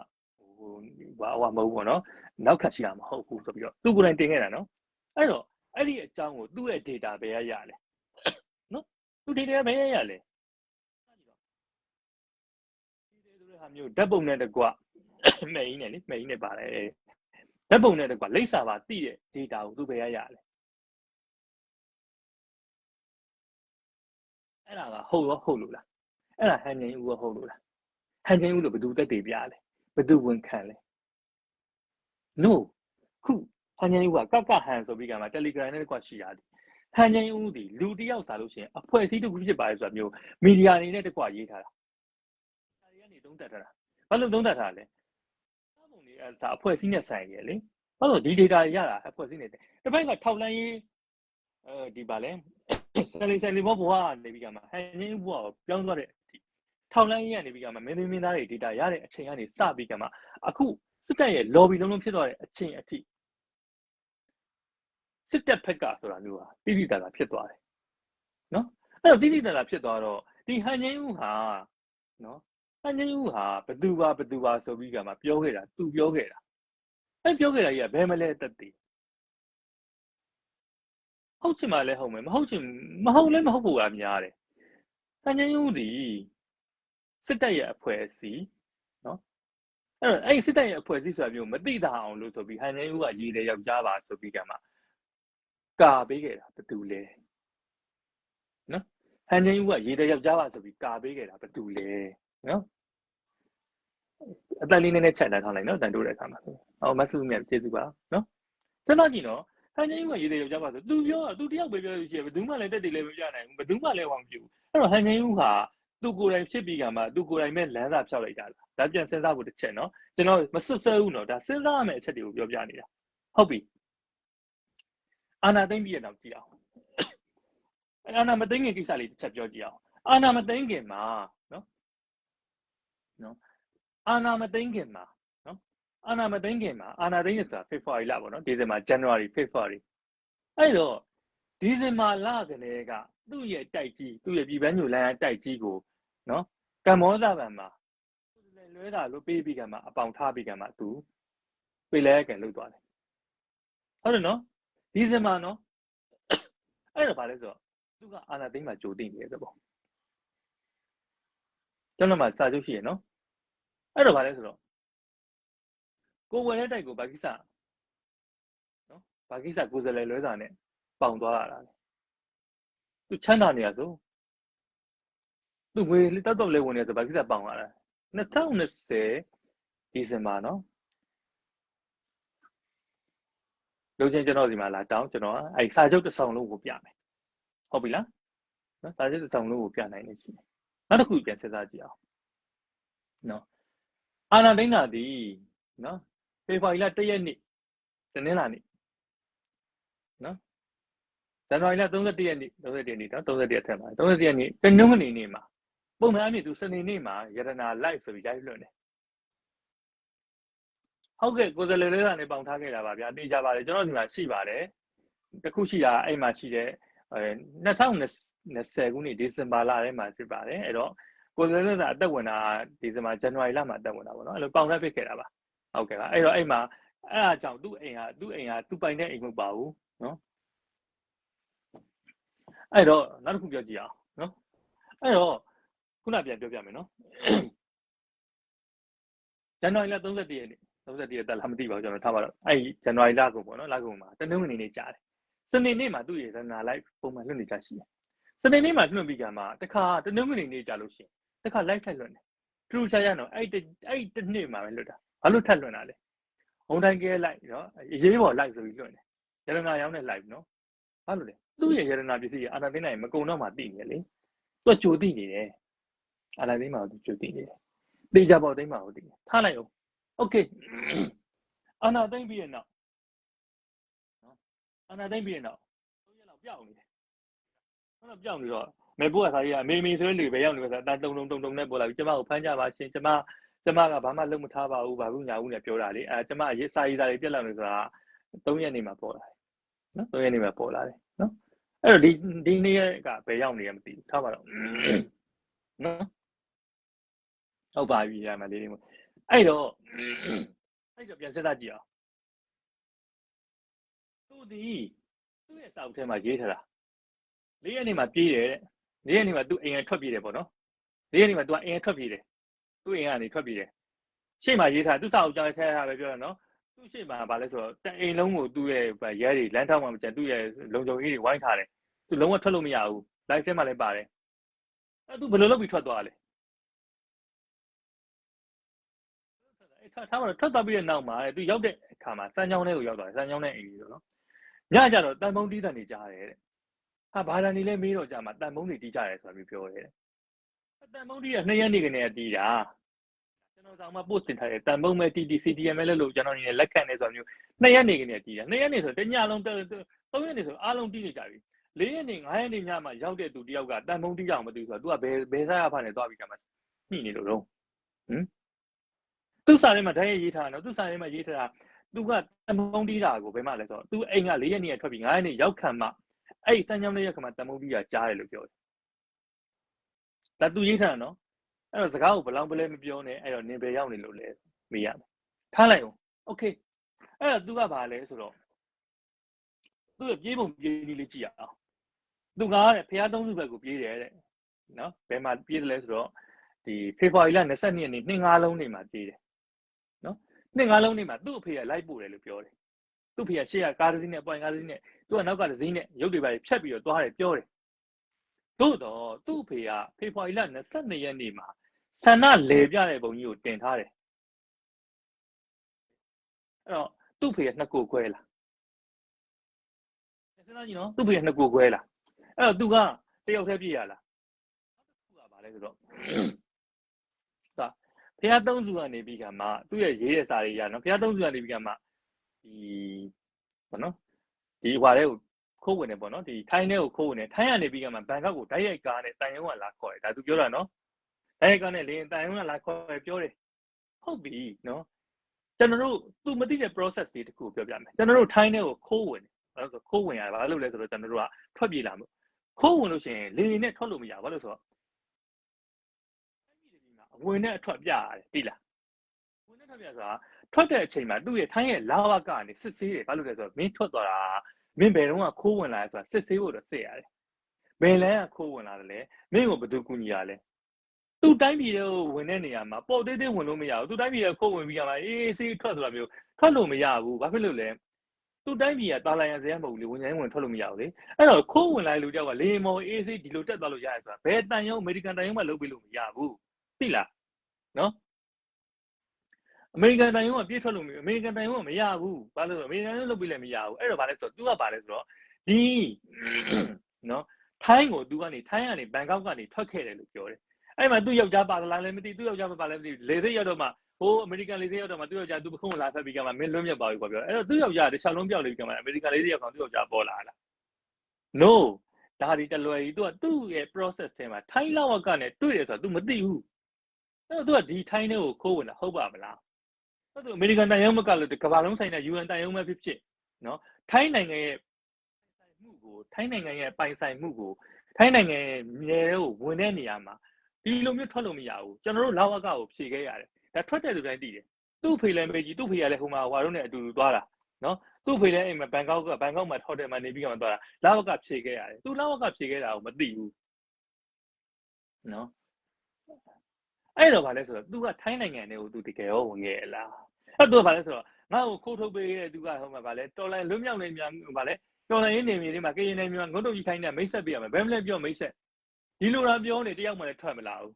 ဟိုမဟုတ်ဘူးနော်နောက်ခတ်ရှိတာမဟုတ်ဘူးဆိုပြီးတော့သူကိုယ်တိုင်တင်ခဲ့တာနော်အဲ့တော့အဲ့ဒီအကြောင်းကိုသူ့ရဲ့ data ဘယ်ရရလဲနော်သူ data ဘယ်ရရလဲဒီဆိုတဲ့ဟာမျိုးဓာတ်ပုံနဲ့တကွမိန်နဲ့လေမိန်နဲ့ပါတယ်ဓာတ်ပုံနဲ့တကွလိပ်စာပါတိတဲ့ data ကိုသူဘယ်ရရလဲအဲ့ဒါကဟုတ်ရောဟုတ်လို့လားအဲ့ဒါဟန်ချင်းဦးရောဟုတ်လို့လားဟန်ချင်းဦးလို့ဘယ်သူတက်တည်ပြလဲဘယ်သူဝန်ခံလဲ no ခုဟန်ချင်းဦးကကဟန်ဆိုပြီးကမှ Telegram နဲ့တကွရှိရတယ်ဟန်ချင်းဦးဒီလူတယောက်စာလို့ရှိရင်အဖွဲ့အစည်းတစ်ခုဖြစ်ပါလေဆိုတာမျိုးမီဒီယာအနေနဲ့တကွရေးထားတာဒါတွေကနေသုံးသပ်ထားတာဘာလို့သုံးသပ်ထားလဲပုံတွေအဲစာအဖွဲ့အစည်းနဲ့ဆိုင်ရလေဘာလို့ဒီ data ရတာအဖွဲ့အစည်းနဲ့တပိုင်းကထောက်လန်းရေးဒီပါလဲဆယ်လီဘောဘွားနေပြီးကမှဟန်ချင်းဘွားကိုပြောင်းသွားတဲ့အထိထောက်လန်းရေးကနေပြီးကမှမင်းသမီးသားတွေ data ရတဲ့အချိန်ကနေစပြီးကမှအခုစစ်တပ်ရဲ့ lobby လုံးဖြစ်သွားတဲ့အချိန်အထိစစ်တပ်ဖက်ကဆိုတာမျိုးဟာတိတိတသာဖြစ်သွားတယ်နော်အဲ့တော့တိတိတသာဖြစ်သွားတော့ဒီဟန်ချင်းဦးဟာနော်ဟန်ချင်းဦးဟာဘသူပါဆိုပြီးကမှပြောခဲ့တာသူပြောခဲ့တာအဲ့ပြောခဲ့တာကြီးကဘယ်မလဲတက်တည်ဟုတ်ချင်မှလည်းဟုတ်မယ်မဟုတ်လည်းမဟုတ်ဘူးကများတယ်ဟန်ချင်းဦးဒီစစ်တပ်ရဲ့အဖွဲ့အစည်းနော်အဲ့စစ်တပ်ရဲ့အဖွဲ့အစည်းဆိုတာမျိုးမသိတာအောင်လို့ဆိုပြီးဟန်ချင်းဦးကရေးတယ်ယောက်ျားပါဆိုပြီးကမှကာပေးခဲ့တာဘယ်သူလဲနော်ဟန်ချင်းဦးကရေးတယ်ယောက်ျားပါဆိုပြီးကာပေးခဲ့တာဘယ်သူလဲနော်အတန်လေးနဲ့ချက်ထားလိုက်နော်တန်တိုးတဲ့အခါမှာမဆုမြတ်ကျေးဇူးပါနော်စဉ်းစားကြည့်နော်ဟန်ချင်းဦးကရေးတယ်ယောက်ျားပါဆိုသူပြောသူတယောက်ပဲပြောလို့ရှိရင်ဘယ်သူမှလည်းတက်တယ်လည်းမပြနိုင်ဘူးဘယ်သူမှလည်းဝေါမပြဘူးအဲ့တော့ဟန်ချင်းဦးဟာသူကိုယ်တိုင်ဖြစ်ပြီးကမှသူကိုယ်တိုင်ပဲလမ်းစာဖြောက်လိုက်တာလားဒါပြန်စဉ်းစားဖို့တစ်ချက်နော်ကျွန်တော်မစွတ်ဆဲဘူးနော်ဒါစဉ်းစားရမယ့်အချက်တွေကိုပြောပြနေတာဟုတ်ပြီအာနာသိမ့်ပြီးရတော့ကြည့်အောင်အာနာမသိမ့်ခင်ကိစ္စလေးတစ်ချက်ပြောကြည့်အောင်အာနာမသိမ့်ခင်မှာနော်အာနာမသိမ့်ခင်မှာနော်အာနာမသိမ့်ခင်မှာအာနာသိမ့်ရဆိုတာ February လပေါ့နော်ဒီဇင်ဘာ January February အဲ့တော့ဒီဇင်ဘာလကလေးကသူ့ရဲ့တိုက်ကြီးသူ့ရဲ့ပြည်ပန်းညိုလန်းတိုက်ကြီးကိုနော်ကမ္ဘောဇဗန်မှာလွဲတာလို့ပေးပြီးကမှအပေါင်ထားပြီးကမှသူပြေလဲကန်လုပ်သွားတယ်ဟုတ်တယ်နော်ဒီဇင်ဘာနော်အဲ့တော့ဗာလဲဆိုတော့သူကအာနာသိမ့်မှာကြိုတင်နေတယ်ပေါ့ကျွန်တော်မှစာချုပ်ရှိရနော်အဲ့တော့ဗာလဲဆိုတော့ကိုဝယ်တဲ့တိုက်ကိုဘာကိစ္စနော်ဘာကိစ္စကိုယ်စလဲလွဲတာနဲ့ပေါင်သွားတာလေသူချမ်းသာနေရဆိုသူငွေတောက်တော့လဲဝင်နေဆိုဘာကိစ္စပေါင်လာတာ2020ဒီဇင်ဘာနော်လူချင်းကျွန်တော်ဒီမှာလာတောင်းကျွန်တော်အဲ့စာချုပ်တစ်ဆောင်လုံးကိုပြမယ်ဟုတ်ပြီလားနော်စာချုပ်တစ်ဆောင်လုံးကိုပြနိုင်နေရှိတယ်နောက်တစ်ခုပြန်စဉ်းစားကြည့်အောင်နော်အာနာဒိန်းနာဒီနော်ဖေဖော်ဝါရီလ1ရက်နေ့တနင်္လာနေ့နော်ဇန်နဝါရီလ31ရက်နေ့31ရက်နေ့နော်31ရက်ထက်မှာ31ရက်နေ့တနင်္ဂနွေနေ့မှာပုံမှန်အမြင့်သူစနေနေ့မှာရတနာ live ဆိုပြီး live လွှင့်တယ်ဟုတ်ကဲ့ကိုယ်စလဲလေးကနေပေါင်ထားခဲ့တာပါဗျာတေးကြပါလေကျွန်တော်ဒီမှာရှိပါတယ်တခုရှိတာအဲ့မှာရှိတဲ့2020ခုနှစ်ဒီဇင်ဘာလထဲမှာဖြစ်ပါတယ်အဲ့တော့ကိုယ်စလဲလေးကအသက်ဝင်တာဒီဇင်ဘာဇန်နဝါရီလမှာအသက်ဝင်တာပေါ့နော်အဲ့လိုပေါင်ထားဖြစ်ခဲ့တာပါဟုတ်ကဲ့ပါအဲ့တော့အဲ့မှာအဲ့အကြောင်းသူ့အိမ်ဟာသူပိုင်တဲ့အိမ်မဟုတ်ပါဘူးနော်အဲ့တော့နောက်တစ်ခုပြောကြည့်အောင်နော်အဲ့တော့ခုနပြန်ပြောပြမယ်နော်ဇန်နဝါရီလ31ရက်နေ့31ရက်တက်လာမသိပါဘူးကျွန်တော်ထားပါတော့အဲ့ဇန်နဝါရီလကုန်ပေါ့နော်လကုန်မှာတနင်္ဂနွေနေ့ကြာတယ်စနေနေ့မှာသူ့ရဲ့ရတနာ live ပုံမှန်လွှင့်နေကြရှိတယ်စနေနေ့မှာလွှင့်ပြီးကမှတခါတနင်္ဂနွေနေ့ကြာလို့ရှိရင်တခါ live ထပ်လွှင့်တယ်ထူးခြားရတော့အဲ့တစ်နေ့မှာပဲလွှတ်တာဘာလို့ထပ်လွှင့်တာလဲဟိုတိုင်းကဲ live နော်အရေးပေါ် live ဆိုပြီးလွှင့်တယ်ရတနာရောင်းတဲ့ live နော်ဘာလို့လဲသူ့ရဲ့ရတနာပစ္စည်းအာနာသိန်းနိုင်မကုံတော့မှတည်နေလေသူကကြိုတည်နေတယ်အာနာသိန်းမှာသူကြိုတည်နေတယ်တေချာပေါ်သိန်းမှာဟုတ်တည်ထားလိုက်အောင်โอเคအာနာသိန်းပြီးရနောက်နော်အာနာသိန်းပြီးရနောက်3ရက်လောက်ပြောင်းနေတယ်ဟုတ်တော့ပြောင်းနေတော့မေပိုးကစားကြီးကမေဆိုတဲ့လူပဲရောက်နေဆိုတော့အတန်တုံနဲ့ပေါ်လာပြီးကျမကိုဖမ်းကြပါရှင်ကျမကဘာမှလုပ်မထားပါဘူးဘာဘူးညာဘူးနဲ့ပြောတာလေကျမရေးစာရေးစာတွေပြက်လောက်နေဆိုတာ 3 ရက်နေမှာပေါ်လာတယ်နော်3ရက်နေမှာပေါ်လာတယ်နော်အဲ့တော့ဒီနေ့ကဘယ်ရောက်နေရမသိဘူးထားပါတော့နော်ဟုတ်ပါပြီရမှာလေးလေးအဲ့တော့ပြန်စဉ်းစားကြည့်အောင်သူ့ရဲ့စာအုပ်ထဲမှာရေးထားတာ4 ရက်နေမှာပြေးတယ်တဲ့4 ရက်နေမှာသူ့အိမ်ကထွက်ပြေးတယ်ပေါ့နော်4 ရက်နေမှာသူကအိမ်ကထွက်ပြေးတယ်သူ့အိမ်ကနေထွက်ပြေးတယ်ရှေ့မှာရေးထားသူ့စာအုပ်ကြားထဲထားပဲပြောရနော်သူ့ရှေ့မှာဗာလဲဆိုတော့တအိမ်လုံးကိုသူ့ရဲ့ရဲတွေလမ်းထောက်မှမကျန်သူ့ရဲ့လုံခြုံရေးတွေဝိုင်းထားတယ်သူလုံးဝထွက်လို့မရဘူး live ထဲမှာလည်းပါတယ်အဲ့သူဘယ်လိုလုပ်ပြီးထွက်သွားလဲထားပါတော့ထွက်သွားပြီးတဲ့နောက်မှာသူရောက်တဲ့အခါမှာစမ်းချောင်းထဲကိုရောက်သွားတယ်စမ်းချောင်းထဲအိမ်ကြီးဆိုတော့ညကြတော့တန်ဖုံးတီးတန်နေကြတယ်တဲ့ဟာဘာသာနေလဲမေးတော့ကြာမှာတန်ဖုံးတွေတီးကြတယ်ဆိုတာမျိုးပြောတယ်တန်ဖုံးတီးက2 ရက်နေကနေတီးတာကျွန်တော်ဆောင်မှာ post တင်ထားတယ်တန်ဖုံးမဲ့တီး CTM လဲလို့ကျွန်တော်နေလက်ခံနေဆိုတာမျိုး2 ရက်နေကနေတီးတာ2 ရက်နေဆိုတညလုံး3 ရက်နေဆိုအားလုံးတီးနေကြပြီ4 ရက်နေ5 ရက်နေညမှာရောက်တဲ့သူတယောက်ကတန်ဖုံးတီးကြအောင်မသိဘူးဆိုတော့ तू ကဘယ်စားရဖားနေသွားပြီးကြမှာညှိနေလို့တော့သူ့စာထဲမှာဓာတ်ရိုက်ရေးထားတာနော်သူ့စာထဲမှာရေးထားတာသူကတန်ဖုံးတီးတာကိုဘယ်မှလဲဆိုတော့သူအိမ်က4 ရက်နေထွက်ပြီး5 ရက်နေရောက်ခံမှအဲ့စမ်းချောင်းလေးရက်ခါမှတန်ဖုံးတီးတာကြားတယ်လို့ပြောတယ်ဒါသူရေးထားတာနော်အဲ့တော့စကားကိုဘလောင်ပလဲမပြောနဲ့အဲ့တော့နင်ဘယ်ရောက်နေလို့လဲမေးရမယ်ထားလိုက်အောင်โอเคအဲ့တော့သူကဘာလဲဆိုတော့သူ့ရဲ့ပြေးပုံပြေးနည်းလေးကြည့်ရအောင်သူကတဲ့ဖျားသုံးစုဘက်ကိုပြေးတယ်တဲ့နော်ဘယ်မှာပြေးတယ်လဲဆိုတော့ဒီဖေဖော်ဝါရီလ22 ရက်နေ့နှစ်ငါးလုံးနေမှာပြေးတယ်နော်နှစ်ငါးလုံးနေမှာသူ့အဖေကလိုက်ပို့တယ်လို့ပြောတယ်သူ့ဖေကရှေ့ကကားတစ်စီးနဲ့ပွိုင်ကားတစ်စီးနဲ့သူကနောက်ကတစ်စီးနဲ့ရုပ်တွေပါဖြတ်ပြီးတော့သွားတယ်ပြောတယ်သို့တော့သူ့အဖေကဖေဖော်ဝါရီလ22 ရက်နေ့မှာဆန္ဒလေပြတဲ့ပုံကြီးကိုတင်ထားတယ်အဲ့တော့သူ့ဖေကနှစ်ကိုခွဲလားစဉ်းစားကြည့်နော်သူ့ဖေကနှစ်ကိုခွဲလားအဲ့တော့သူကတယောက်တည်းပြည့်ရလားနောက်တစ်ခုကဘာလဲဆိုတော့ဒါဖျားသုံးစုကနေပြီးကမှသူ့ရဲ့ရေးတဲ့စာတွေရနော်ဖျားသုံးစုကနေပြီးကမှဒီဘာနော်ဒီဟွာတဲ့ကိုခိုးဝင်နေပေါ့နော်ဒီထိုင်းထဲကိုခိုးဝင်နေထိုင်းကနေပြီးကမှဘန်ကောက်ကိုဓာတ်ရိုက်ကားနဲ့တန်ယုံကလာခေါ်တယ်ဒါသူပြောတာနော်ဓာတ်ရိုက်ကားနဲ့လင်းတန်ယုံကလာခေါ်တယ်ပြောတယ်ဟုတ်ပြီနော်ကျွန်တော်တို့သူမသိတဲ့ process တွေတခုပြောပြမယ်ကျွန်တော်တို့ထိုင်းထဲကိုခိုးဝင်တယ်ဘာလို့ဆိုခိုးဝင်ရတယ်ဘာလို့လဲဆိုတော့ကျွန်တော်တို့ကထွက်ပြေးလာမှုခိုးဝင်လို့ရှိရင်လေနဲ့ထွက်လို့မရဘာလို့ဆိုတော့အဝင်နဲ့အထွက်ပြရတယ်သိလားဝင်နဲ့ထွက်ပြဆိုတာထွက်တဲ့အချိန်မှာသူ့ရဲ့ထိုင်းရဲ့လာဝကနေစစ်ဆေးတယ်ဘာလို့လဲဆိုတော့မင်းထွက်သွားတာမင်းဘယ်တော့မှခိုးဝင်လာလဲဆိုတာစစ်ဆေးဖို့တော့စစ်ရတယ်ဘယ်လန်းကခိုးဝင်လာတယ်လဲမင်းကိုဘယ်သူကူညီရလဲသူ့တိုင်းပြည်ကိုဝင်တဲ့နေရာမှာပေါ်သေးသေးဝင်လို့မရဘူးသူ့တိုင်းပြည်ကိုခိုးဝင်ပြီးကမှအေးဆေးထွက်ဆိုတာမျိုးထွက်လို့မရဘူးဘာဖြစ်လို့လဲသူ့တိုင်းပြည်ကတာလန်ရန်စရာမဟုတ်ဘူးလေဝင်တိုင်းဝင်ထွက်လို့မရဘူးလေအဲ့တော့ခိုးဝင်လာလူတယောက်ကလေမော်အေးဆေးဒီလိုတက်သွားလို့ရတယ်ဆိုတာဘယ်တန်ယုံအမေရိကန်တန်ယုံမှလုပ်ပေးလို့မရဘူးသိလားနော်အမေရိကန်တန်ယုံကပြေးထွက်လို့အမေရိကန်တန်ယုံကမရဘူးဘာလို့လဲအမေရိကန်လုပ်ပေးလည်းမရဘူးအဲ့တော့ဘာလဲဆိုတော့ तू ကဘာလဲဆိုတော့ဒီနော်ထိုင်းကို तू ကနေထိုင်းကနေဘန်ကောက်ကနေထွက်ခဲ့တယ်လို့ပြောတယ်အဲ့မှာသူ့ယောက်ျားပါလားလည်းမသိသူ့ယောက်ျားပါလည်းမသိလေစိတ်ရောက်တော့မှဟိုအမေရိကန်လေစိတ်ရောက်တော့မှသူ့ယောက်ျားသူပခုံးလာဖက်ပြီးကမှမင်းလွတ်မြောက်ပါပြီကွာပြောအဲ့တော့သူ့ယောက်ျားတခြားလုံးပြောက်လေပြီးကမှအမေရိကန်လေစိတ်ရောက်ကောင်သူ့ယောက်ျားပေါ်လာလား no ဒါဒီတလွယ်ကြီး तू ကသူ့ရဲ့ process ထဲမှာထိုင်းလောက်ကနဲ့တွေ့တယ်ဆိုတာ तू မသိဘူးအဲ့တော့ तू ကဒီထိုင်းထဲကိုခိုးဝင်တာဟုတ်ပါမလားအဲ့တော့အမေရိကန်တန်ယုံမကလို့ကမ္ဘာလုံးဆိုင်တဲ့ UN တန်ယုံပဲဖြစ်ဖြစ်နော်ထိုင်းနိုင်ငံရဲ့ပိုင်ဆိုင်မှုကိုထိုင်းနိုင်ငံရဲ့ပိုင်ဆိုင်မှုကိုထိုင်းနိုင်ငံရဲ့မြေကိုဝင်တဲ့နေရာမှာဒီလိုမျိုးထွက်လို့မရဘူးကျွန်တော်တို့လောက်ကကိုဖြေခဲ့ရတယ်ဒါထွက်တဲ့လူတိုင်းသိတယ်သူ့ဖေလည်းမေးကြည့်သူ့ဖေကလည်းဟိုမှာဟွာတို့နဲ့အတူတူသွားတာနော်သူ့ဖေလည်းအိမ်မှာဘန်ကောက်မှာထောက်တယ်မှာနေပြီးမှသွားတာလောက်ကဖြေခဲ့ရတယ်သူလောက်ကဖြေခဲ့တာကိုမသိဘူးနော်အဲ့တော့ဗာလဲဆိုတော့ तू ကထိုင်းနိုင်ငံထဲကို तू တကယ်ရောဝင်ခဲ့လားအဲ့တော့ဗာလဲဆိုတော့ငါ့ကိုခိုးထုတ်ပေးတဲ့ तू ကဟိုမှာဗာလဲတော်လိုင်းလွတ်မြောက်နေမြန်ဗာလဲတော်လိုင်းရင်းနေမြေတွေမှာကရင်နေမြန်ငုတ်တုတ်ကြီးထိုင်းနေမိတ်ဆက်ပေးရမယ်ဘယ်မှလည်းပြောမိတ်ဆက်ဒီလိုလားပြောနေတယောက်မှလည်းထွက်မလာဘူး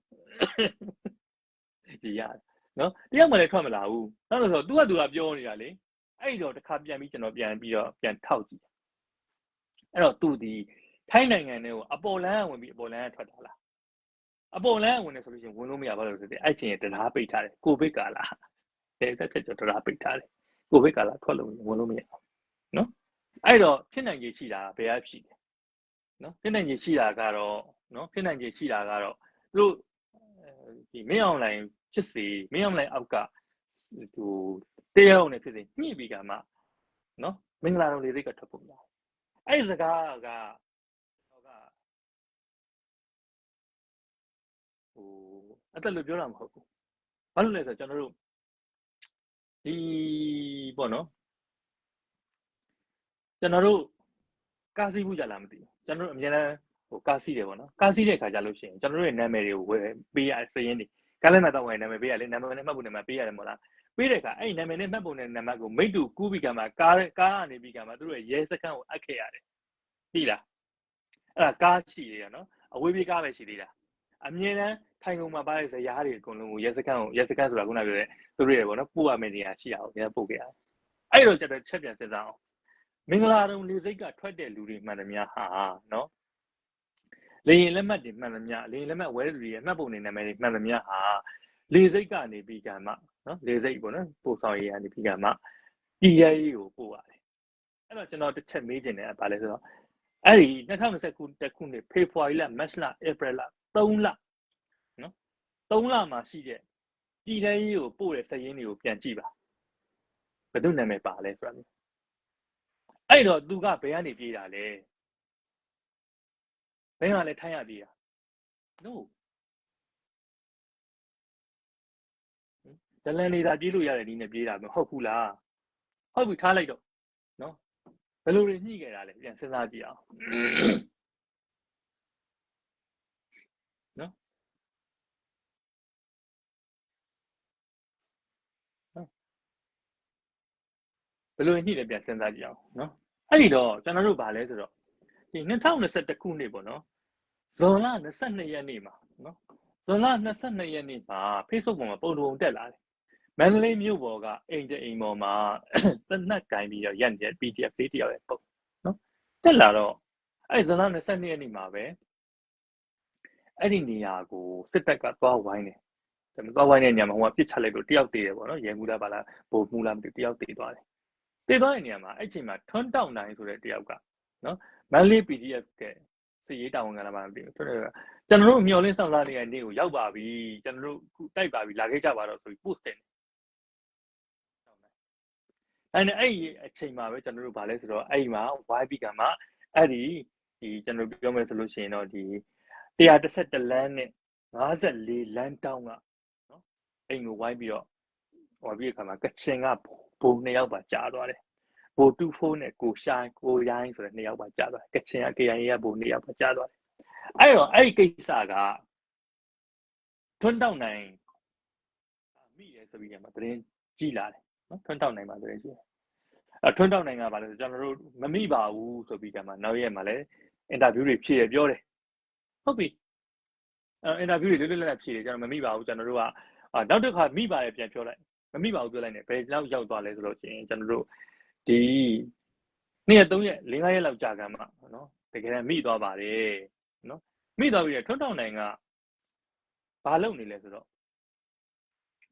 ဒီရနော်တယောက်မှလည်းထွက်မလာဘူးနောက်လို့ဆိုတော့ तू ကပြောနေတာလေအဲ့တော့တစ်ခါပြန်ပြီးကျွန်တော်ပြန်ထောက်ကြည့်အဲ့တော့ तू ဒီထိုင်းနိုင်ငံထဲကိုအပေါ်လန်းဝင်ပြီးအပေါ်လန်းကထွက်တာလားအပေါ်လန်းဝင်နေဆိုလို့ရှိရင်ဝင်လို့မရပါလို့ဆိုတဲ့အဲ့ချင်းတရားပိတ်ထားတယ်ကိုဗစ်ကာလတဲ့သက်သက်ကြောတရားပိတ်ထားတယ်ကိုဗစ်ကာလထွက်လို့ဝင်လို့မရဘူးနော်အဲ့တော့ဖြစ်နိုင်ခြေရှိတာဘယ်အဖြစ်လဲနော်ဖြစ်နိုင်ခြေရှိတာကတော့နော်ဖြစ်နိုင်ခြေရှိတာကတော့သူတို့ဒီမင်းအွန်လိုင်းဖြစ်စီမင်းအွန်လိုင်းအောက်ကဟိုတရားဝင်ဖြစ်စီညှိပြီးကမှနော် မင်္ဂလာတော်လေစိတ်ကထွက်ပုံရတယ်အဲ့ဒီစကားကအသက်လို့ပြောတာမဟုတ်ဘူးဘာလို့လဲဆိုတော့ကျွန်တော်တို့ဒီပေါ့နော်ကျွန်တော်တို့ကားစီးမှုကြလားမသိဘူးကျွန်တော်တို့အများအားကားစီးတယ်ပေါ့နော်ကားစီးတဲ့အခါကျလို့ရှိရင်ကျွန်တော်တို့ရဲ့နာမည်တွေကိုဝယ်ပေးရစရင်းတွေကားလက်မှတ်တော့ဝယ်နာမည်ပေးရလေနာမည်နဲ့မှတ်ပုံနဲ့မှပေးရတယ်မို့လားပေးတဲ့အခါအဲ့ဒီနာမည်နဲ့မှတ်ပုံနဲ့နံပါတ်ကိုမိတ်တူကူးပြီးကမှကားကနေပြီးကမှသူတို့ရဲ့ရဲစခန်းကိုအပ်ခဲ့ရတယ်သိလားအဲ့ဒါကားရှိရနော်အဝေးပြေးကားပဲရှိသေးတာအမြင်တမ်းထိုင်ကုန်မှာပါတဲ့ဇယားတွေအကုန်လုံးကိုရဲစခန်းဆိုတာခုနပြောတဲ့သူတို့ရဲ့ပေါ့နော်ပို့ရမယ့်နေရာရှိအောင်ပြန်ပို့ခဲ့ရတယ်အဲ့တော့ကျွန်တော်ချက်ပြန်စဉ်းစားအောင်မင်္ဂလာတုံလေစိတ်ကထွက်တဲ့လူတွေမှန်သမျှဟာနော်လေရင်လက်မှတ်တွေမှန်သမျှလေရင်လက်မှတ်ဝဲတဲ့လူတွေရဲ့မှတ်ပုံတွေနာမည်တွေမှန်သမျှဟာလေစိတ်ကနေပြီးကမှနော်လေစိတ်ပေါ့နော်ပို့ဆောင်ရေးကနေပြီးကမှပြည်ရေးကိုပို့ရတယ်အဲ့တော့ကျွန်တော်တစ်ချက်မေးချင်တယ်ဗာလဲဆိုတော့အဲ့ဒီ2029ခုနှစ်ဖေဖော်ဝါရီလမတ်လဧပြီလ3လနော်3လမှာရှိတဲ့ပြည်ရေးကိုပို့တဲ့စရင်းတွေကိုပြန်ကြည့်ပါဘယ်သူနာမည်ပါလဲဆိုတာမျိုးအဲ့တော့သူကဘယ်ကနေပြေးတာလဲဘယ်မှာလဲထိုင်းရပြေးတာ no ဒလန်နေတာပြေးလို့ရတယ်ဒီနဲ့ပြေးတာမဟုတ်ဘူးလားဟုတ်ပြီထားလိုက်တော့နော်ဘယ်လိုတွေညှိခဲ့တာလဲပြန်စဉ်းစားကြည့်အောင်နော်ဘယ်လိုညှိလဲပြန်စဉ်းစားကြည့်အောင်နော်အဲ့ဒီတော့ကျွန်တော်တို့ဗာလဲဆိုတော့ဒီ2021ခုနှစ်ပေါ့နော်ဇွန်လ22ရက်နေ့မှာနော်ဇွန်လ22ရက်နေ့မှာ Facebook ပေါ်မှာပုံတုံတက်လာတယ်မန္တလေးမြို့ပေါ်ကအိမ်ပေါ်မှာတနက်ကင်ပြီးတော့ရက်နေတဲ့ PDF လေးတယောက်ရဲ့ပုံနော်တက်လာတော့အဲ့ဇွန်လ22ရက်နေ့မှာပဲအဲ့ဒီနေရာကိုစစ်တပ်ကသွားဝိုင်းတယ်သွားဝိုင်းတဲ့နေရာမှာဟိုကပစ်ချလိုက်လို့တယောက်တည်တယ်ပေါ့နော်ရဲမှုလားပါလားဘို့မှုလားမသိတယောက်တည်သွားတယ်တည်သွားတဲ့နေရာမှာအဲ့ချိန်မှာထွန်းတောက်နိုင်ဆိုတဲ့တယောက်ကနော်မန္တလေး PDF ကစီရေးတာဝန်ခံလာမှမသိဘူးကျွန်တော်တို့မျော်လင့်ဆောင်လာနေတဲ့နေ့ကိုရောက်ပါပြီကျွန်တော်တို့ခုတိုက်ပါပြီလာခဲ့ကြပါတော့ဆိုပြီး post တင်တယ်အဲ့ဒီအချိန်မှာပဲကျွန်တော်တို့ဗာလဲဆိုတော့အဲ့ဒီမှာ YB ကမှအဲ့ဒီကျွန်တော်ပြောမယ်ဆိုလို့ရှိရင်တော့ဒီ111လမ်းနဲ့54လမ်းတောင်းကနော်အိမ်ကိုဝိုင်းပြီးတော့ဟောပြီးအခါမှာကချင်ကဘုံ2ယောက်ပါကြာသွားတယ်ဘို24နဲ့ကိုရိုင်းဆိုတဲ့2ယောက်ပါကြာသွားတယ်ကချင်က KIA ကဘို2ယောက်ပါကြာသွားတယ်အဲ့တော့အဲ့ဒီကိစ္စကထွန်းတောက်နိုင်မိရဲဆိုပြီးကမှသတင်းကြည့်လာတယ်နော်ထွန်းတောက်နိုင်ပါသတင်းကြည့်ထွန်းတောက်နိုင်ကပါလဲဆိုကျွန်တော်တို့မမိပါဘူးဆိုပြီးကမှနောက်ရက်မှာလဲအင်တာဗျူးတွေဖြည့်ရပြောတယ်ဟုတ်ပြီအင်တာဗျူးတွေလွတ်လွတ်လပ်လပ်ဖြည့်တယ်ကျွန်တော်မမိပါဘူးကျွန်တော်တို့ကနောက်တစ်ခါမိပါတယ်ပြန်ပြောလိုက်မမိပါဘူးပြောလိုက်နေဘယ်လောက်ရောက်သွားလဲဆိုလို့ရှိရင်ကျွန်တော်တို့ဒီ2ရက်3ရက်4-5ရက်လောက်ကြာကမှနော်တကယ်တမ်းမိသွားပါတယ်နော်မိသွားပြီးတော့ထွန်းတောက်နိုင်ကဘာလုပ်နေလဲဆိုတော့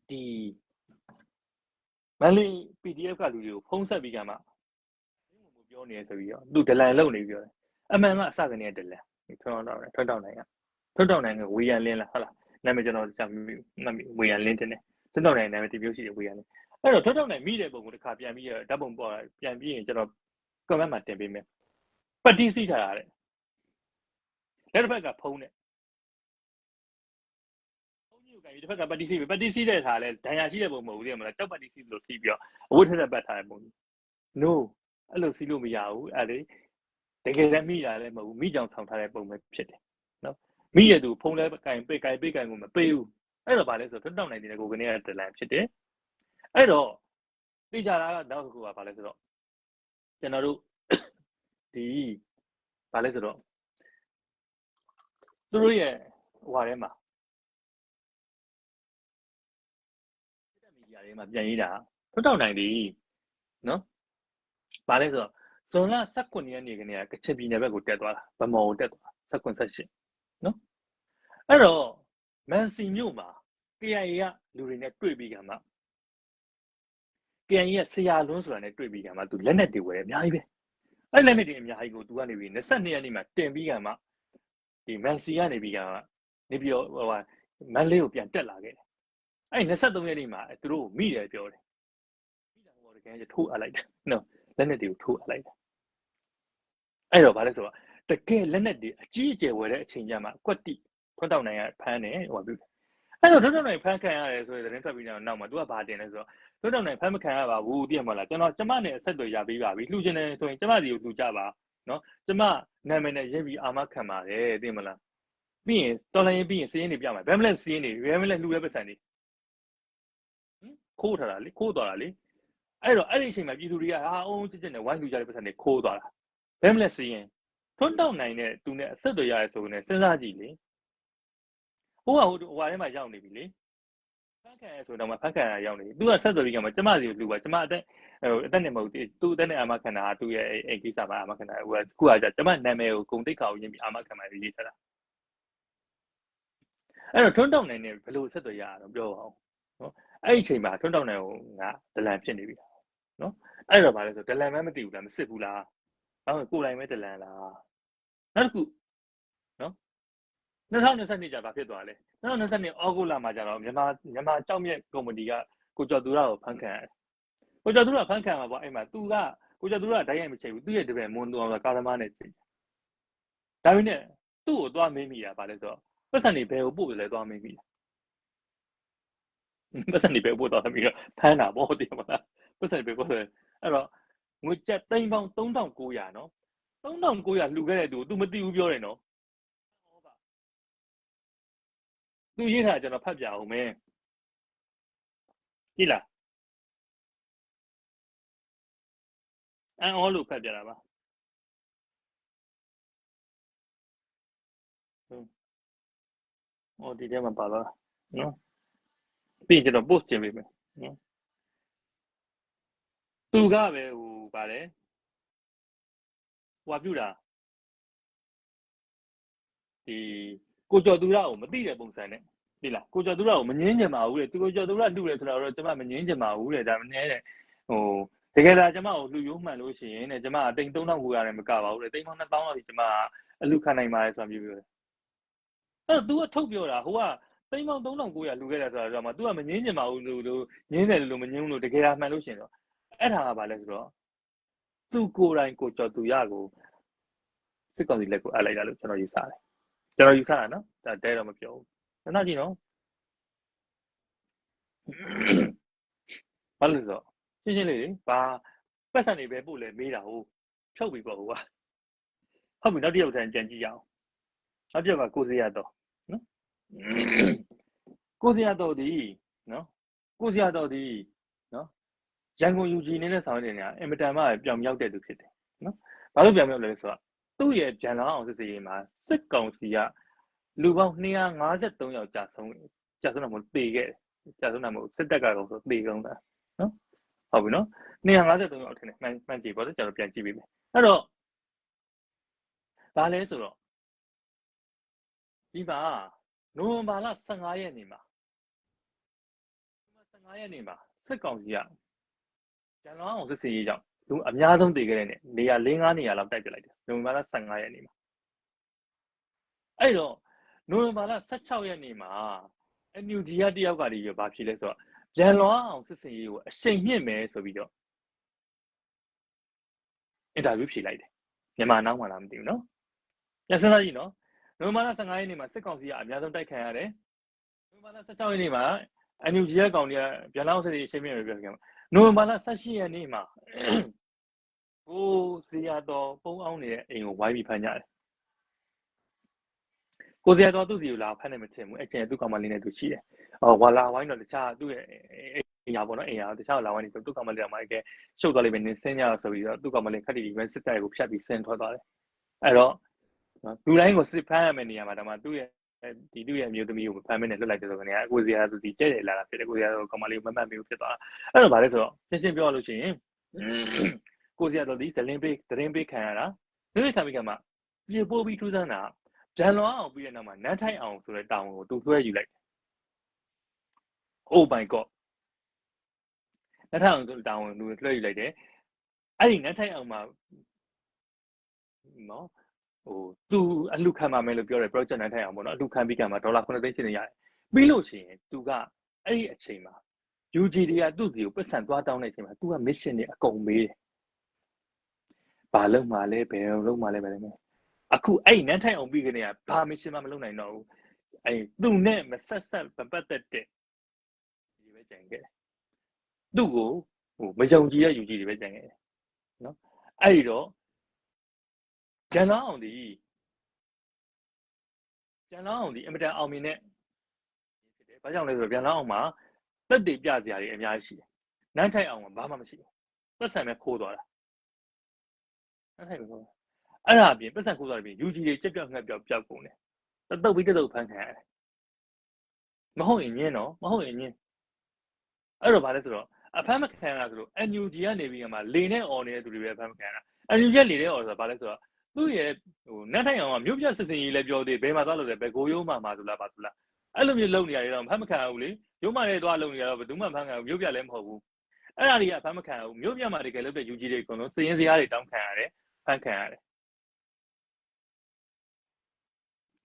ဒီမန်လီ PDF ကလူတွေကိုဖုံးဆက်ပြီးကမှပြောနေရဆိုပြီးတော့သူဒလန်လုပ်နေပြီးပြောတယ်အမှန်ကအစကနေဒလန်ထွန်းတောက်နိုင်ကဝေယံလင်းလားဟုတ်လားနာမည်ကျွန်တော်ကြမ်းဝေယံလင်းတင်တယ်ထွန်းတောက်နိုင်နာမည်တမျိုးရှိတယ်ဝေယံလင်းအဲ့တော့ထွန်းတောက်နိုင်မိတဲ့ပုံကိုတစ်ခါပြန်ပြီးဓာတ်ပုံပေါ်ပြန်ပြီးရင်ကျွန်တော် comment မှာတင်ပေးမယ်ပတ်တိစီးထားတာတဲ့လက်တစ်ဖက်ကဖုံးတဲ့ဖုံးကြီးကိုကြိုင်ပြီးတစ်ဖက်ကပတ်တိစီးတဲ့ထားလဲဒဏ်ရာရှိတဲ့ပုံမဟုတ်ဘူးသိရမလားကြောက်ပတ်တိစီးလို့စီးပြီးတော့အဝတ်ထက်ပတ်ထားတဲ့ပုံ no အဲ့လိုစီးလို့မရဘူးအဲ့လေတကယ်လည်းမိတာလည်းမဟုတ်ဘူးမိကြောင်ဆောင်ထားတဲ့ပုံပဲဖြစ်တယ်နော်မိရသူဖုံးလဲကင်ပိတ်ကင်ကိုမပေးဘူးအဲ့တော့ဗာလဲဆိုထွန်းတောက်နိုင်တဲ့ကိုကနေကဒလန်ဖြစ်တယ်အဲ့တော့သိကြတာကနောက်တစ်ခုကဗာလဲဆိုတော့ကျွန်တော်တို့ဒီဗာလဲဆိုတော့သူတို့ရဲ့ဟွာထဲမှာစစ်တပ်မီဒီယာတွေမှာပြန်ရေးတာထွန်းတောက်နိုင်ပြီနော်ဗာလဲဆိုတော့ဇွန်လ19ရက်နေ့ကနေကချင်ပြည်နယ်ဘက်ကိုတက်သွားတာဗမော်ကိုတက်သွား19-18နော်အဲ့တော့မန်စီမြို့မှာ KIA ကလူတွေနဲ့တွေ့ပြီးကမှ KIA ရဲ့ဆရာလွန်းဆိုတာနဲ့တွေ့ပြီးကမှသူလက်နက်တွေဝယ်အများကြီးပဲအဲ့လက်နက်တွေအများကြီးကိုသူကနေပြီး22ရက်နေ့မှာတင်ပြီးကမှဒီမန်စီကနေပြီးကမှနေပြီးတော့မန်လေးကိုပြန်တက်လာခဲ့တယ်အဲ့23ရက်နေ့မှာသူတို့မိတယ်ပြောတယ်မိတာဟိုတကယ်ထိုးအပ်လိုက်တယ်နော် လက်နက်တွေကိုထိုးအပ်လိုက်တယ်အဲ့တော့ဗာလဲဆိုတော့တကယ်လက်နက်တွေအကြီးအကျယ်ဝယ်တဲ့အချိန်ကျမှကွက်တိထွန်းတောက်နိုင်ရဖမ်းတယ်ဟိုပြုအဲ့တော့ထွန်းတောက်နိုင်ဖမ်းခံရတယ်ဆိုတဲ့သတင်းထွက်ပြီးနောက်မှာ तू ကဘာတင်လဲဆိုတော့ထွန်းတောက်နိုင်ဖမ်းမခံရပါဘူးသိရမလားကျမနဲ့အဆက်အသွယ်ရပေးပါပြီလှူချင်တယ်ဆိုရင်ကျမစီကိုလှူကြပါနော်ကျမနာမည်နဲ့ရေးပြီးအာမခံပါတယ်သိမလားပြီးရင်တော်လိုင်းရင်ပြီးရင်စည်ရင်တွေပြမှာဘယ်မလဲစည်ရင်တွေဘယ်မလဲလှူတဲ့ပတ်စံတွေခိုးထားတာလေခိုးသွားတာလေအဲ့တော့အဲ့ဒီအချိန်မှာပြည်သူတွေကဟာအုံးစစ်စစ်နဲ့ဝိုင်းလှူကြတဲ့ပတ်စံတွေခိုးသွားတာဘယ်မလဲစည်ရင်ထွန်းတောက်နိုင်တဲ့သူနဲ့အဆက်အသွယ်ရတယ်ဆိုရင်စဉ်းစားကြည့်လေဟိုထဲမှာရောက်နေပြီလေဖန်ခံရဆိုတော့မှဖန်ခံရရောက်နေပြီသူကဆက်သွယ်ပြီးကမှကျမစီကိုလှူပါကျမအသက်နဲ့မဟုတ်သူအသက်နဲ့အာမခံတာသူ့ရဲ့အိမ်ကိစ္စပါအာမခံတာဟိုကခုကကျကျမနာမည်ကိုဂုံတိတ်ခါကိုရင်းပြီးအာမခံမှရေးထားတာအဲ့တော့ထွန်းတောက်နိုင်တဲ့ဘယ်လိုဆက်သွယ်ရအောင်ပြောပါဦးနော်အဲ့ဒီအချိန်မှာထွန်းတောက်နိုင်ကိုငါဒလန်ဖြစ်နေပြီနော်အဲ့တော့ဗာလဲဆိုဒလန်မှမသိဘူးလားမစစ်ဘူးလားဘာလို့ကိုယ်တိုင်ပဲဒလန်လားနောက်တစ်ခုနော်2022ကျဘာဖြစ်သွားလဲ2022ဩဂုတ်လမှာကျတော့မြန်မာကြောက်မြက်ကုမ္ပဏီကကိုကျော်သူရကိုဖမ်းခံရတယ်ကိုကျော်သူရဖမ်းခံမှာပေါ့အဲ့မှာသူကကိုကျော်သူရဓာတ်ရိုက်မချိန်ဘူးသူ့ရဲ့တပည့်မွန်တော်ကာသမားနဲ့ချိန်ဒါပေမဲ့သူ့ကိုသွားမေးမိတာဗာလဲဆိုတော့ပတ်စံနေဘယ်ကိုပို့လဲသွားမေးမိတာပတ်စံနေဘယ်ပို့သွားပြီးတော့ဖမ်းတာပေါ့ဒီမှာပတ်စံဘယ်ပို့လဲအဲ့တော့ငွေကျပ်သိန်းပေါင်း3900နော်3900လှူခဲ့တဲ့သူ तू မသိဘူးပြောတယ်နော်သူရေးထားကျွန်တော်ဖတ်ပြအောင်မယ်ကြည့်လားအန်အောလို့ဖတ်ပြတာပါဟောဒီထဲမှာပါတော့နော်ပြီးကျွန်တော် post တင်ပေးမယ်နော်သူကပဲဟိုဗာလဲဟိုပြူတာဒီကိုကျော်သူရကိုမသိတဲ့ပုံစံနဲ့ဒီလားကိုကျော်သူရကိုမငင်းချင်ပါဘူးတဲ့သူကိုကျော်သူရလှူတယ်ဆိုတော့ကျွန်မမငင်းချင်ပါဘူးတဲ့ဒါမနဲ့တဲ့ဟိုတကယ်လားကျွန်မကိုလှူရိုးမှန်လို့ရှိရင်တဲ့ကျွန်မအသိန်း3900နဲ့မကပါဘူးတဲ့သိန်းပေါင်း2000လောက်ကြီးကျွန်မအလှခံနိုင်ပါတယ်ဆိုတာမျိုးပြောတယ်အဲ့တော့ तू ကထုတ်ပြောတာဟိုကသိန်းပေါင်း3900လှူခဲ့တယ်ဆိုတာတော့မှ तू ကမငင်းချင်ပါဘူးလို့ငင်းတယ်လို့မငင်းဘူးလို့တကယ်လားမှန်လို့ရှိရင်တော့အဲ့ဒါကဘာလဲဆိုတော့သူကိုယ်တိုင်ကိုကျော်သူရကိုစစ်ကောင်စီလက်ကိုအပ်လိုက်တာလို့ကျွန်တော်ယူဆတယ်ကျွန်တော်ယူဆတာနော်ဒါတဲတော့မပြောဘူးခဏကြည့်နော်ဘာလို့ဆိုတော့ရှင်းရှင်းလေးဘာပတ်စံနေပဲပို့လဲမေးတာဟုတ်ဖြုတ်ပြီပေါ့ဟိုကဟုတ်ပြီနောက်တစ်ယောက်ထန်ကြံကြည့်ရအောင်နောက်တစ်ယောက်ကကိုစရာတော့နော်ကိုစရာတော့ဒီနော်ကိုစရာတော့ဒီနော်ရန်ကုန် UG နေတဲ့ဆောင်နေနေတာအင်မတန်မှပြောင်မြောက်တဲ့သူဖြစ်တယ်နော်ဘာလို့ပြောင်မြောက်လဲဆိုတော့သူ့ရဲ့ဂျန်လောင်းအောင်စစ်စေးရေးမှာစစ်ကောင်စီကလူပေါင်း253ယောက်ကြာဆုံးတော့မသေခဲ့တယ်ကြာဆုံးတာမဟုတ်စစ်တပ်ကတော့ဆိုသေကုန်တာနော်ဟုတ်ပြီနော်253ယောက်ထင်တယ်မှန်ကြည့်ပေါ့ကျွန်တော်ပြန်ကြည့်ပေးမယ်အဲ့တော့ဘာလဲဆိုတော့ဒီမှာနိုဝင်ဘာလ15ရက်နေ့မှာစစ်ကောင်စီကဂျန်လောင်းအောင်စစ်စေးရေးကြောင့်လူအများဆုံးတည်ခဲ့တဲ့နေရာ4-5နေရာလောက်တိုက်ပြလိုက်တယ်နိုဝင်ဘာလ15ရက်နေ့မှာအဲ့တော့နိုဝင်ဘာလ16ရက်နေ့မှာ NUG ကတယောက်ကဒီဘာဖြစ်လဲဆိုတော့ဂျန်လောင်းအောင်စစ်စေးရေးကိုအရှိန်မြင့်မယ်ဆိုပြီးတော့အင်တာဗျူးဖြေလိုက်တယ်မြန်မာနောက်မှလားမသိဘူးနော်ပြန်စဉ်းစားကြည့်နော်နိုဝင်ဘာလ15ရက်နေ့မှာစစ်ကောင်စီကအများဆုံးတိုက်ခံရတယ်နိုဝင်ဘာလ16ရက်နေ့မှာ NUG ကကောင်တွေကဂျန်လောင်းစစ်စေးရေးအရှိန်မြင့်မယ်ပြောကြတယ်နိုဝင်ဘာလ18ရက်နေ့မှာကိုစီယာတော်ပုံအောင်နေတဲ့အိမ်ကိုဝိုင်းပြီးဖမ်းကြတယ်ကိုစီယာတော်သူ့စီကိုလာဖမ်းနေမှထင်ဘူးအဲ့ကျန်သူ့ကောင်မလေးနဲ့သူရှိတယ်ဝါလာဝိုင်းတော့တခြားသူ့ရဲ့အိမ်ရပေါ့နော်အိမ်ရတခြားလာဝိုင်းနေသူ့ကောင်မလေးကမှအဲ့ရှုပ်သွားလိမ့်မယ်နင်းဆင်းကြဆိုပြီးတော့သူ့ကောင်မလေးခက်တီပဲစစ်တပ်ကိုဖြတ်ပြီးဆင်းထွက်သွားတယ်အဲ့တော့လူတိုင်းကိုစစ်ဖမ်းရမယ့်နေရာမှာဒါမှသူ့ရဲ့သူ့ရဲ့အမျိုးသမီးကိုဖမ်းမနေလွတ်လိုက်တယ်ဆိုတော့ကနေကိုစီယာသူဒီတဲ့တယ်လာတာဖြစ်တယ်ကိုစီယာတော့ကောင်မလေးမမှတ်မိဘူးဖြစ်သွားတာအဲ့တော့ဗါလဲဆိုတော့ရှင်းပြောလို့ရှိရင်ကိုစီယာတော်ဒီသတင်းပေးခံရတာသတင်းခံပြီးကမှပြေပို့ပြီးထူးဆန်းတာဂျန်လောအောင်ပြီးတဲ့နောက်မှာနန်းထိုက်အောင်ဆိုတဲ့တောင်ကိုသူလွှဲယူလိုက်တယ် Oh my god နန်းထိုက်အောင်ဆိုတဲ့တောင်ကိုသူလွှဲယူလိုက်တယ်အဲ့ဒီနန်းထိုက်အောင်မှာနော်ဟိုသူအလှခံပါမယ်လို့ပြောတယ် project နန်းထိုက်အောင်ပေါ့နော်အလှခံပြီးကမှဒေါ်လာ9သိန်းရှင်းနေရတယ်ပြီးလို့ရှိရင်သူကအဲ့ဒီအချိန်မှာ UG တွေကသူ့စီကိုပတ်စံသွားတောင်းတဲ့အချိန်မှာသူက mission တွေအကုန်မေးတယ် ဘာလုံးမှလဲဘယ်လုံးမှလဲပဲလေအခုအဲ့နန်းထိုင်အောင်ပြီးကနေကဘာမရှင်မှမလုပ်နိုင်တော့ဘူးအဲ့သူ့နဲ့မဆက်ပတ်သက်တဲ့ဒီပဲကြံခဲ့သူ့ကိုဟိုမယုံကြည်တဲ့ယူကြည်တွေပဲကြံခဲ့တယ်နော်အဲ့တော့ကျန်အောင်ဒီအင်မတန်အောင်မြင်တဲ့ဖြစ်တယ်ဘာကြောင့်လဲဆိုတော့ကျန်အောင်မှာတက်တည်ပြစရာတွေအများကြီးရှိတယ်နန်းထိုင်အောင်ကဘာမှမရှိဘူးပတ်စံပဲခိုးသွားတာနန်းထိုင်ခိုးအဲ့ဒါအပြင်ပတ်စံခိုးသွားတယ်ပြင်ယူကြည်တွေကြက်ငှက်ပြောက်ကုန်တယ်တုတ်ပြီးတုတ်ဖမ်းခံရတယ်မဟုတ်ရင်ညင်းတော့မဟုတ်ရင်ညင်းအဲ့တော့ဗာလဲဆိုတော့အဖမ်းမခံရဆိုလို့ NUG ကနေပြီးမှလေနဲ့អော်နေတဲ့သူတွေပဲအဖမ်းမခံရတာ NUG လေနဲ့អော်ဆိုတာဗာလဲဆိုတော့သူ့ရဲ့ဟိုနတ်ထိုင်အောင်ကမြို့ပြစစ်စင်ကြီးလည်းပြောသေးဘယ်မှာသွားလို့လဲဘယ်ကိုရိုးမှာဆိုလားပါဆိုလားအဲ့လိုမျိုးလုံနေရတယ်တော့ဖမ်းမခံရဘူးလေရုံးမလေးသွားလုံနေရတော့ဘယ်သူမှဖမ်းခံရဘူးမြို့ပြလည်းမဟုတ်ဘူးအဲ့ဒါတွေကအဖမ်းမခံရဘူးမြို့ပြမှာတကယ်လို့တဲ့ UG တွေအကုန်လုံးစည်ရင်စရာတွေတောင်းခံရတယ်ဖမ်းခံရတယ်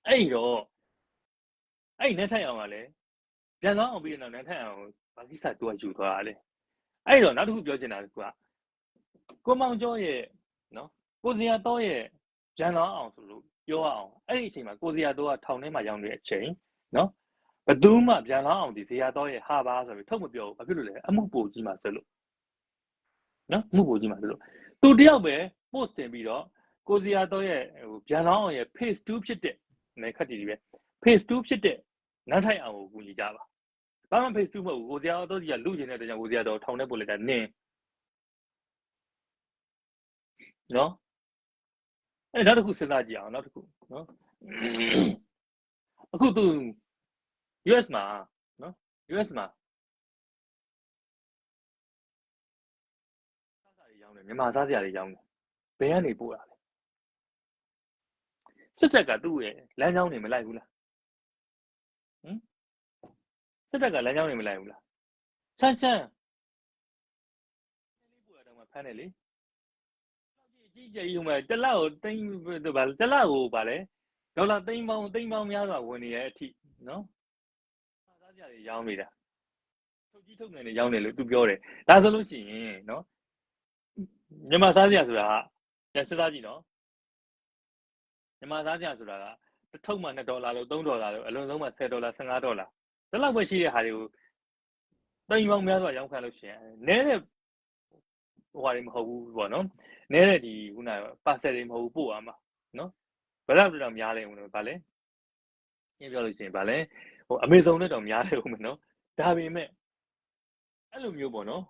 အဲ့တော့အဲ့နတ်ထိုင်အောင်ကလည်းပြန်လောင်းအောင်ပြီးတော့နတ်ထိုင်အောင်ဘာကိစ္စသူကယူသွားတာလေအဲ့တော့နောက်တစ်ခုပြောချင်တာကကိုမောင်ကျော်ရဲ့နော်ကိုစရာတော့ရဲ့ဂျန်လောင်းအောင်ဆိုလို့ပြောအောင်အဲ့ဒီအချိန်မှာကိုစရာတော့ကထောင်ထဲမှာရောက်နေတဲ့အချိန်နော်ဘသူမှပြန်လောင်းအောင်ဒီစရာတော့ရဲ့ဟာပါဆိုပြီးထုတ်မပြောဘူးဘာဖြစ်လို့လဲအမှုပိုကြီးမှာဆိုလို့နော်အမှုပိုကြီးမှာဆိုလို့သူတယောက်ပဲ post တင်ပြီးတော့ကိုစရာတော့ရဲ့ဟိုပြန်လောင်းအောင်ရဲ့ phase 2ဖြစ်တဲ့နယ်ခတ်တီတွေပဲ phase 2ဖြစ်တဲ့နန်းထိုင်အောင်ကိုကူညီကြပါဘာမှ phase 2မဟုတ်ဘူးကိုစရာတော့ကြီးကလူကျင်တဲ့တကြောင်ကိုစရာတော့ထောင်ထဲပို့လိုက်တာနင်းနော်အဲ့နောက်တစ်ခုစဉ်းစားကြည့်အောင်နောက်တစ်ခုနော်အခုသူ US မှာနော် US မှာစားစရာတွေရောင်းတယ်မြန်မာစားစရာတွေရောင်းတယ်ဘယ်ကနေပို့တာလဲစစ်တပ်ကသူ့ရဲ့လမ်းကြောင်းတွေမလိုက်ဘူးလားဟမ်စစ်တပ်ကလမ်းကြောင်းတွေမလိုက်ဘူးလားချမ်းလေးပို့ရတော့မှဖမ်းတယ်လေကြီးကြီးဟိုမှာတစ်လကိုတိန်းဗာတစ်လကိုဗာလဲဒေါ်လာသိန်းပေါင်းများစွာဝင်နေရဲ့အထိနော်စားစရာတွေရောင်းနေတာထုတ်နေရောင်းတယ်လို့သူပြောတယ်ဒါဆိုလို့ရှိရင်နော်မြန်မာစားစရာဆိုတာကပြန်စဉ်းစားကြည့်နော်မြန်မာစားစရာဆိုတာကတစ်ထုပ်မှ$2လို့$3လို့အလွန်ဆုံးမှ$10 $15ဒီလောက်ပဲရှိတဲ့ဟာတွေကိုသိန်းပေါင်းများစွာရောင်းခံလို့ရှိရင်နည်းတဲ့ဟိုဟာတွေမဟုတ်ဘူးပေါ့နော်နည်းတဲ့ဒီခုနကပါဆယ်တွေမဟုတ်ဘူးပို့ရမှာနော်ဘယ်တော့များလဲဦးလို့ဗာလဲရှင်းပြောလို့ရှိရင်ဗာလဲဟိုအမေဇုံနဲ့တော့များတယ်ဦးမယ်နော်ဒါပေမဲ့အဲ့လိုမျိုးပေါ့နော်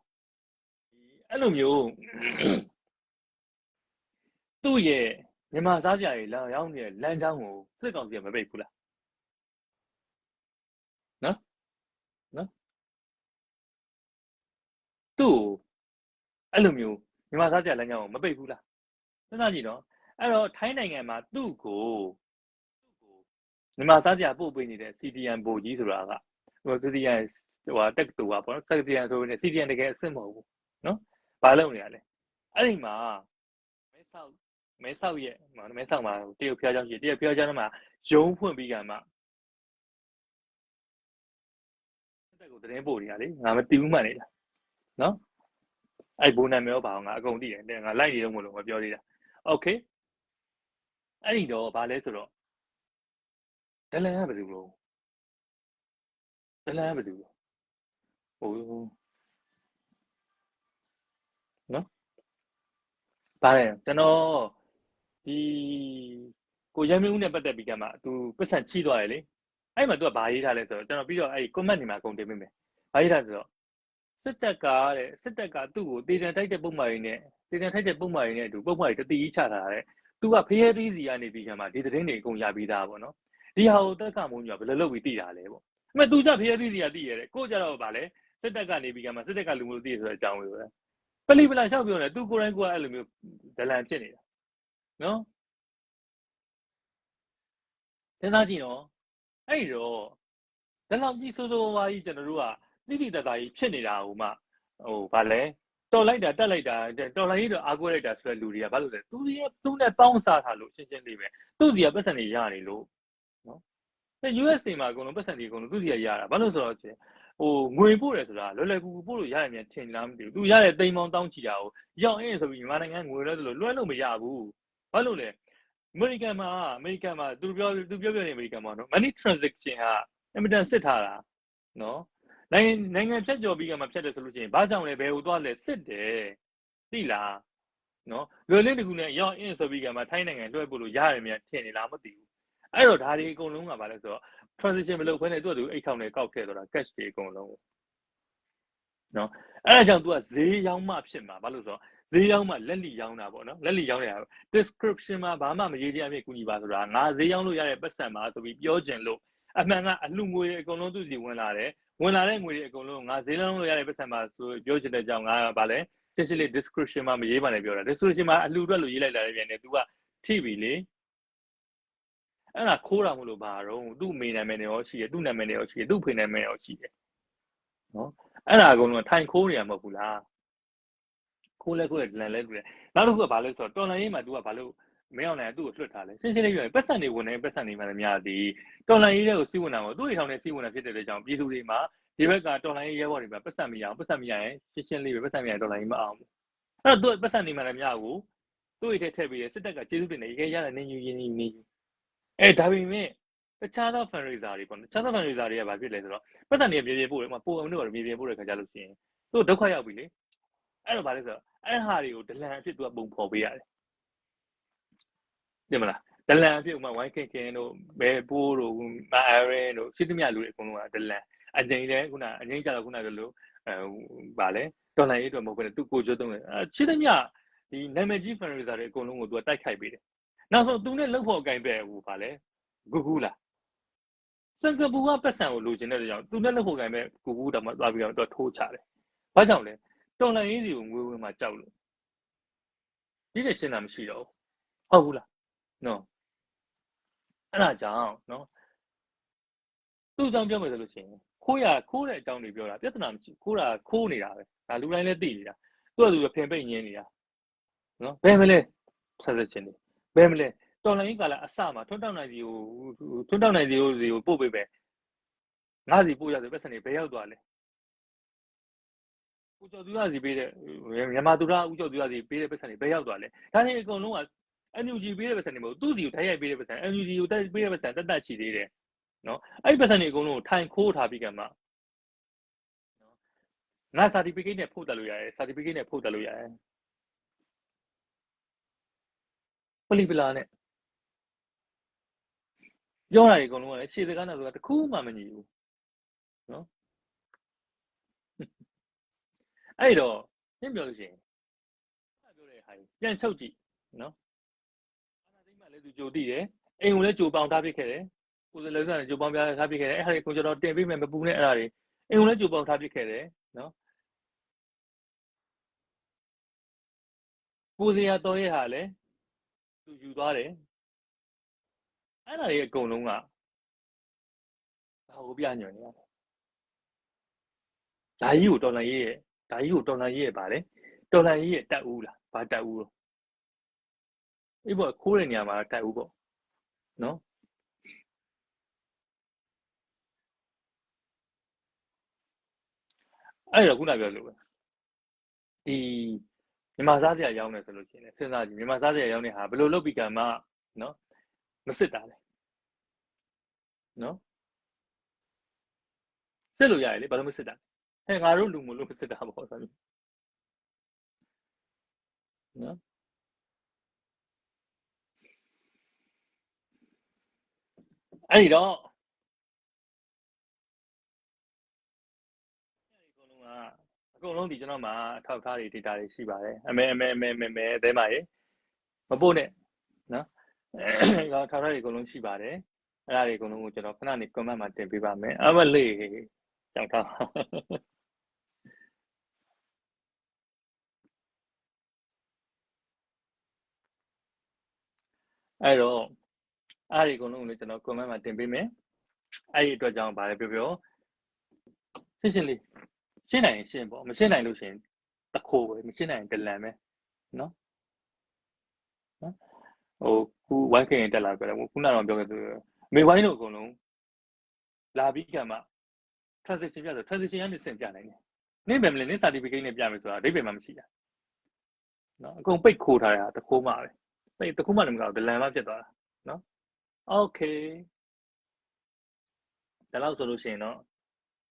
အဲ့လိုမျိုးသူ့ရဲ့မြန်မာစားစရာတွေလာရောက်နေတဲ့လမ်းကြောင်းကိုစစ်ကောင်စီကမပိတ်ဘူးလားနော်သူ့အဲ့လိုမျိုးမြန်မာစားစရာလမ်းကြောင်းကိုမပိတ်ဘူးလားစဉ်းစားကြည့်နော်အဲ့တော့ထိုင်းနိုင်ငံမှာသူ့ကိုမြန်မာစားစရာပို့ပေးနေတဲ့ CDN ဘိုကြီးဆိုတာကဟို CDN ဟိုတက်တူပါပေါ့နော် CDN ဆိုရင် CDN တကယ်အစ်စ်မဟုတ်ဘူးနော်ဘာလုပ်နေရလဲအဲ့ဒီမှာမဲဆောက်ရဲ့မဲဆောက်မှာတရုတ်ဖျားเจ้าရှိတရုတ်ဖျားเจ้าထဲမှာရုံးဖွင့်ပြီးကမှတက်ကိုသတင်းပို့နေတာလေငါမတီးဘူးမှနေတာနော်အဲ့ဘိုးနာမည်ရောပါအောင်ငါအကုန်သိတယ်ငါလိုက်နေတော့မလို့မပြောသေးတာโอเคအဲ့ဒီတော့ဘာလဲဆိုတော့ဒလန်ကဘယ်သူလို့ဒလန်ကဘယ်သူလို့ဟိုနော်ဗါလဲကျွန်တော်ဒီကိုရမ်းမင်းဦးနဲ့ပတ်သက်ပြီးကမှသူပတ်စံချိသွားတယ်လေအဲ့မှာသူကဘာရေးထားလဲဆိုတော့ကျွန်တော်ပြီးတော့အဲ့ comment တွေမှာအကုန်တင်ပေးမယ်ဘာရေးထားဆိုတော့စစ်တပ်ကသူ့ကိုတေတံထိုက်တဲ့ပုံမှန်ရင်းနဲ့အတူပုံမှန်ရတတိကြီးချထားတဲ့သူကဖျဲသီးစီကနေပြီးကမှဒီသတင်းတွေအကုန်ရပြီးသားပေါ့နော်ဒီဟာကိုတက်ကမုံကြီးကဘယ်လိုလုပ်ပြီးသိတာလဲပေါ့အမေသူကြဖျဲသီးစီကသိရတယ်ကိုကြတော့ဗာလဲစစ်တပ်ကနေပြီးကမှစစ်တပ်ကလူမျိုးသိရဆိုတဲ့အကြောင်းပဲပလိပလာလျှောက်ပြောနေသူကိုယ်တိုင်ကအဲ့လိုမျိုးဒလန်ဖြစ်နေတာနော်စဉ်းစားကြည့်နော်အဲ့တော့ဒါလောက်ကြီးစိုးစိုးဝါးကြီးကျွန်တော်တို့ကတိတိတတ်တာကြီးဖြစ်နေတာဟိုမှဟိုဗာလဲတော်လိုက်တာတက်လိုက်တာတော်လိုက်ကြီးတော့အားကိုးလိုက်တာဆိုတဲ့လူတွေကဘာလို့လဲသူနဲ့ပေါင်းစားထားလို့ရှင်းလေးပဲသူ့စီကပတ်စံတွေရနေလို့နော်အဲ USA မှာအကုန်လုံးပတ်စံတွေအကုန်လုံးသူ့စီကရတာဘာလို့ဆိုတော့ဟ ငွေပို့တယ်ဆိုတာလွယ်လွယ်ကူကူပို့လို့ရတယ်မြန်ထင်လားမသိဘူးသူရတဲ့တိမ်ပေါင်းတောင်းချီတာကိုရောက်အင်းဆိုပြီးမြန်မာနိုင်ငံငွေလွှဲသလိုလွှဲလို့မရဘူးဘာလို့လဲအမေရိကန်မှာသူပြောနေအမေရိကန်မှာနော် money transaction ဟာအင်မတန်စစ်ထားတာနော်နိုင်ငံဖြတ်ကျော်ပြီးကမှဖြတ်တယ်ဆိုလို့ရှိရင်ဘာကြောင့်လဲဘယ်ကိုသွားလဲစစ်တယ်သိလားနော်လွယ်လင်းတကူနဲ့ရောက်အင်းဆိုပြီးကမှထိုင်းနိုင်ငံလွှဲပို့လို့ရတယ်မြန်ထင်နေလားမသိဘူးအဲ့တော့ဒါတွေအကုန်လုံးကဘာလဲဆိုတော့ transition မလုပ်ဘဲနဲ့သူကသူအိတ်ထောင်နဲ့ကောက်ထည့်သွားတာ cash တွေအကုန်လုံးနော်အဲ့ဒါကြောင့် तू ကဈေးရောင်းမှဖြစ်မှာဘာလို့ဆိုတော့ဈေးရောင်းမှလက်လီရောင်းတာပေါ့နော်လက်လီရောင်းနေတာ description မှာဘာမှမရေးချင်အဖြစ်ကူညီပါဆိုတာငါဈေးရောင်းလို့ရတဲ့ပတ်စံမှာဆိုပြီးပြောကျင်လို့အမှန်ကအလှငွေတွေအကုန်လုံးသူစီဝင်လာတယ်ဝင်လာတဲ့ငွေတွေအကုန်လုံးငါဈေးရောင်းလို့ရတဲ့ပတ်စံမှာဆိုပြောချင်တဲ့ကြောင့်ငါကဗာလဲရှင်းရှင်းလေး description မှာမရေးပါနဲ့ပြောတာ description မှာအလှအတွက်လို့ရေးလိုက်လာတဲ့ပြန်နေ तू ကထိပြီလေအဲ့ဒါခိုးတာမလို့ဘာတော့သူ့အမေနာမည်နဲ့ရောရှိတယ်သူ့နာမည်နဲ့ရောရှိတယ်သူ့ဖေနာမည်ရောရှိတယ်နော်အဲ့ဒါအကုန်လုံးထိုင်ခိုးနေရမဟုတ်ဘူးလားခိုးလဲလန်လဲတူတယ်နောက်တစ်ခုကဘာလဲဆိုတော့တော်လန်ရေးမှာ तू ကဘာလို့မင်းအောင်နိုင်သူ့ကိုလွှတ်ထားလဲရှင်းရှင်းလေးပြောရင်ပတ်စံတွေဝင်နေပတ်စံတွေမှလည်းများသည်တော်လန်ရေးတွေကိုစီးဝင်တာပေါ့သူ့အိမ်ထောင်နဲ့စီးဝင်တာဖြစ်တဲ့ကြောင့်ပြည်သူတွေမှာဒီဘက်ကတော်လန်ရေးရဲဘော်တွေမှာပတ်စံမရအောင်ပတ်စံမရရင်ရှင်းလေးပဲပတ်စံမရရင်တော်လန်ရေးမအောင်ဘူးအဲ့တော့သူ့ပတ်စံတွေမှလည်းများဘူးသူ့အိမ်ထဲထည့်ပြီးစစ်တပ်ကကျေးဇူးတင်တယ်ရေခဲရတဲ့နေယူရင်းနေဒါပေမဲ့တခြားသော fundraiser တွေပေါ့နော်တခြားသော fundraiser တွေကဘာဖြစ်လဲဆိုတော့ပတ်စံတွေမြေပြင်ပို့တယ်ပိုအောင်တို့မြေပြင်ပို့တဲ့ခါကြလို့ရှိရင်သူ့ဒုက္ခရောက်ပြီလေအဲ့တော့ဘာလဲဆိုတော့အဲ့ဟာတွေကိုဒလန်အဖြစ်သူကပုံဖော်ပေးရတယ်သိမလားဒလန်အဖြစ်ဥမာဝိုင်းခင်တို့ဘယ်ပိုးတို့မာရဲတို့ရှိသမျှလူတွေအကုန်လုံးကဒလန်အငိမ့်လဲခုနအငိမ့်ကြတော့ခုနလိုဗာလဲတော်လိုင်းရေးအတွက်မဟုတ်ဘဲသူကိုကြိုးတုံးတယ်ရှိသမျှဒီနာမည်ကြီး fundraiser တွေအကုန်လုံးကိုသူကတိုက်ခိုက်ပေးတယ်နောက်ဆုံးသူနဲ့လှုပ်ဖို့အကင်ပဲဟိုဗာလဲဂူလားစင်ကာပူကပတ်စံကိုလိုချင်တဲ့ကြောင့်သူနဲ့လှုပ်ဖို့ကင်ပဲဂူတောင်မှသွားပြီးတော့ထိုးချတယ်ဘာကြောင့်လဲတော်လိုင်းရေးစီကိုငွေဝင်မှကြောက်လို့ဒီနဲ့ရှင်းတာမရှိတော့ဟုတ်ဘူးလားနော်အဲ့ဒါကြောင့်နော်သူ့အကြောင်းပြောမယ်ဆိုလို့ရှိရင်ခိုးတဲ့အကြောင်းတွေပြောတာပြဿနာမရှိခိုးတာခိုးနေတာပဲဒါလူတိုင်းလည်းသိနေတာသူ့အတူဖင်ပိတ်ညင်းနေတာနော်ဘယ်မလဲဆက်ဆက်ချင်းနေဘယ်မလဲတော်လိုင်းကာလအစမှာထွန်းတောက်နိုင်စီကိုပို့ပေးပဲငါစီပို့ရဆိုပတ်စံတွေဘယ်ရောက်သွားလဲဦးကျော်သူရစီပေးတဲ့မြန်မာသူရဦးကျော်သူရစီပေးတဲ့ပတ်စံတွေဘယ်ရောက်သွားလဲဒါတွေအကုန်လုံးက NUG ပေးတဲ့ပတ်စံတွေမဟုတ်သူ့စီကိုထိုက်ရိုက်ပေးတဲ့ပတ်စံ NUG ကိုတိုက်ပေးတဲ့ပတ်စံတက်ရှိသေးတယ်နော်အဲ့ပတ်စံတွေအကုန်လုံးကိုထိုင်ခိုးထားပြီးကမှနော်ငါ certificate နဲ့ပို့တက်လို့ရတယ် certificate နဲ့ပို့တက်လို့ရတယ်ပလီပလာနဲ့ပြောတာတွေအကုန်လုံးကလည်းရှေ့စကားနဲ့ဆိုတာတခုမှမညီဘူးနော်အဲ့တော့ရှင်းပြောလို့ရှိရင်ပြောတဲ့ဟာပြန်ချုပ်ကြည့်နော်အာနာသိမ့်မှလည်းသူကြိုသိတယ်အိမ်ကိုလည်းကြိုပေါင်ထားပြခဲ့တယ်ကိုယ်စလည်းဆိုကြိုပေါင်ပြထားပြခဲ့တယ်အဲ့ဟာတွေကိုကျွန်တော်တင်ပေးမယ်မပူနဲ့အဲ့ဒါတွေအိမ်ကိုလည်းကြိုပေါင်ထားပြခဲ့တယ်နော်ကိုစရာတော်ရဲ့ဟာလည်းသူယူသွားတယ်အဲ့ဒါတွေအကုန်လုံးကဘာကိုပြညွှန်နေရလဲဓာကြီးကိုတော်လန်ရေးရဲ့ဗာလေတော်လန်ရေးရဲ့တက်ဦးလားဘာတက်ဦးလို့အေးပေါ့ခိုးတဲ့နေရာမှာတက်ဦးပေါ့နော်အဲ့တော့ခုနပြောလို့ပဲဒီမြန်မာစားစရာရောင်းနေဆိုလို့ရှိရင်စဉ်းစားကြည့်မြန်မာစားစရာရောင်းနေဟာဘယ်လိုလုပ်ပြီးကမှနော်မစစ်တာလဲနော်စစ်လို့ရတယ်လေဘာလို့မစစ်တာဟဲ့ငါတို့လူမလို့မစစ်တာပေါ့ဆိုပြီးနော်အဲ့တော့အကုန်လုံးဒီကျွန်တော်မှာထောက်ထားတွေ data တွေရှိပါတယ်အမဲအသေးမှရေမပို့နဲ့နော်ထောက်ထားတွေအကုန်လုံးရှိပါတယ်အဲ့ဒါတွေအကုန်လုံးကိုကျွန်တော်ခဏနေ comment မှာတင်ပေးပါမယ်အမလေးကြောက်ထားအဲ့တော့အဲ့ဒီအကုန်လုံးကိုလည်းကျွန်တော် comment မှာတင်ပေးမယ်အဲ့ဒီအတွက်ကြောင့်ဗာလဲပြောရှင်းလေးရှင်းနိုင်ရင်ရှင်းပေါ့မရှင်းနိုင်လို့ရှိရင်တခိုးပဲမရှင်းနိုင်ရင်ဒလန်ပဲနော်ဟိုခုဝိုင်းခင်တက်လာကြတယ်ခုနကတော့ပြောခဲ့သူမေဝိုင်းတို့အကုန်လုံးလာပြီးကမှ transition ပြဆို transition ကနေစင်ပြနိုင်တယ်နင်းပဲမလဲနင်း certificate နဲ့ပြမယ်ဆိုတာအဓိပ္ပာယ်မှမရှိတာနော်အကုန်ပိတ်ခိုးထားတာတခိုးမှပဲပိတ်တခိုးမှလည်းမကောက်ဒလန်မှဖြစ်သွားတာနော် okay ဒါလောက်ဆိုလို့ရှိရင်တော့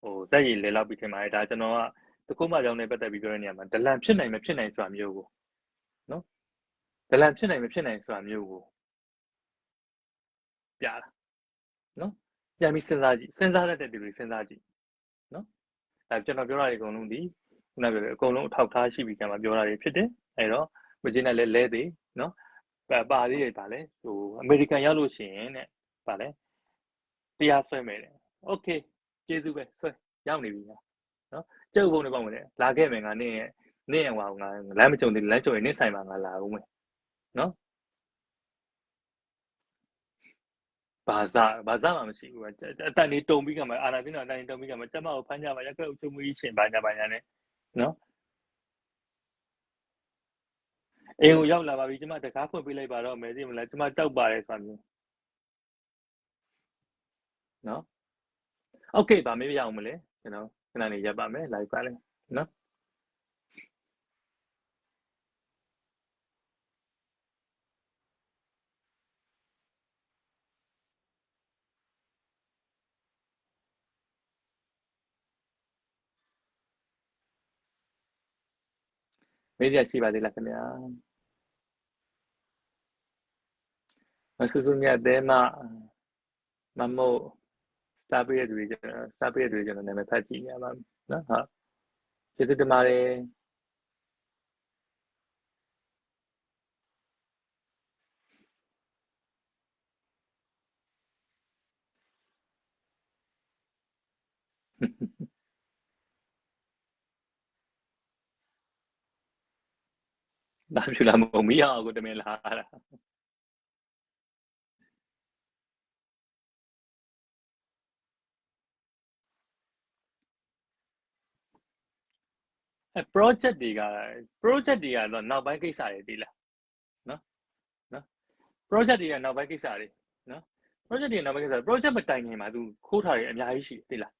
ဟိုဇက်ရည်လဲလောက်ပြီးထင်ပါတယ်ဒါကျွန်တော်ကတခိုးမှကြောင်းနဲ့ပတ်သက်ပြီးပြောတဲ့နေရာမှာဒလန်ဖြစ်နိုင်မဖြစ်နိုင်ဆိုတာမျိုးကိုနော်ဒလန်ဖြစ်နိုင်မဖြစ်နိုင်ဆိုတာမျိုးကိုပြတာနော်ပြန်ပြီးစဉ်းစားကြည့်စဉ်းစားတတ်တဲ့သူတွေစဉ်းစားကြည့်နော်ဒါကျွန်တော်ပြောတာတွေအကုန်လုံးဒီခုနပြောတယ်အကုန်လုံးအထောက်ထားရှိပြီးကြမှာပြောတာတွေဖြစ်တယ်အဲ့တော့မကျင်းနဲ့လဲသေးနော်ပါသေးတယ်ဗာလဲဟိုအမေရိကန်ရောက်လို့ရှိရင်တဲ့ဗာလဲတရားဆွဲမယ်တဲ့โอเคကျေးဇူးပဲဆွဲရောက်နေပြီနော်ကျုပ်ဘုံနေပေါ့မယ်လေလာခဲ့မယ်ငါနင်းရဟောငါလမ်းမကြုံသေးလမ်းကြုံရင်နင်းဆိုင်မှာငါလာဦးမယ်နော်ဘာသာမှမရှိဘူးအတန်နေတုံပြီးကမှအာနာသိန်းတော်အတန်နေတုံပြီးကမှကျမကိုဖမ်းကြပါရက်ကွက်အုပ်ချုပ်မှုကြီးရှင်ဘာညာနဲ့နော်အိမ်ကိုရောက်လာပါပြီကျမတကားဖွင့်ပေးလိုက်ပါတော့မယ်သိမလားကျမကြောက်ပါတယ်ဆိုတာမျိုးနော်โอเคဗာမေးရအောင်မလဲကျွန်တော်ခဏလေးရပ်ပါမယ် live ပါလဲနော်မေးရရှိပါသေးလားခင်ဗျာမဆူဆူမြတ်တဲမမို့စားပေးရတဲ့ကျွန်တော်နာမည်ဖတ်ကြည့်ရပါမယ်နော်ဟုတ်ကျေးဇူးတင်ပါတယ်ဒါဖြူလာမုံမီအောင်ကိုတမင်လာတာproject တွေကတော့နောက်ပိုင်းကိစ္စတွေတည်လားနော် project တွေကနောက်ပိုင်းကိစ္စတွေနော် project တွေနောက်ပိုင်းကိစ္စ project မတိုင်ခင်မှာ तू ခိုးထားတယ်အများကြီးရှိတယ်တည်လား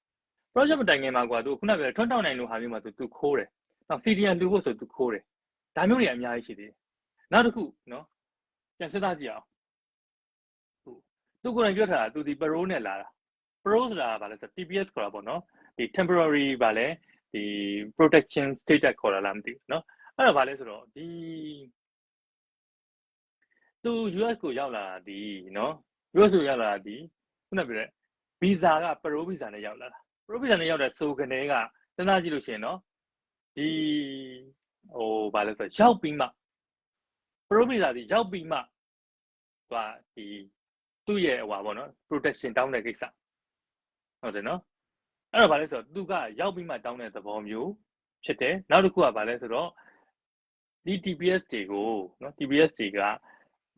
project မတိုင်ခင်မှာကွာ तू ခုနပြောထွန်းတောင်းနိုင်လို့ဟာမျိုးမှာ तू ခိုးတယ်နောက် CDN လူဖို့ဆို तू ခိုးတယ်ဒါမျိုးတွေအများကြီးရှိသေးတယ်နောက်တစ်ခုနော်ပြန်စဉ်းစားကြည့်အောင်သူကိုယ်တိုင်ပြောထားတာ तू ဒီ pro နဲ့လာတာ pro ဆိုတာကဘာလဲဆို TPS ခေါ်တာပေါ့နော်ဒီ temporary ဗာလဲဒီ protection status ခေါ်တာလားမသိဘူးနော်အဲ့တော့ဗာလဲဆိုတော့ဒီသူ US ကိုရောက်လာတာဒီနော် US ကိုရောက်လာတာဒီခုနပြောတဲ့ visa က pro visa နဲ့ရောက်လာတာ pro visa နဲ့ရောက်တဲ့ဆိုကနေကစဉ်းစားကြည့်လို့ရှိရင်နော်ဒီဟိုဗာလဲဆိုရောက်ပြီးမှ pro visa ဒီရောက်ပြီးမှသူကဒီသူ့ရဲ့ဟိုပါပေါ့နော် protection တောင်းတဲ့ကိစ္စဟုတ်တယ်နော်အဲ့တော့ဗာလဲဆိုတော့သူကရောက်ပြီးမှတောင်းတဲ့သဘောမျိုးဖြစ်တယ်နောက်တစ်ခုကဗာလဲဆိုတော့ဒီ TPS တွေကိုနော် TPS တွေက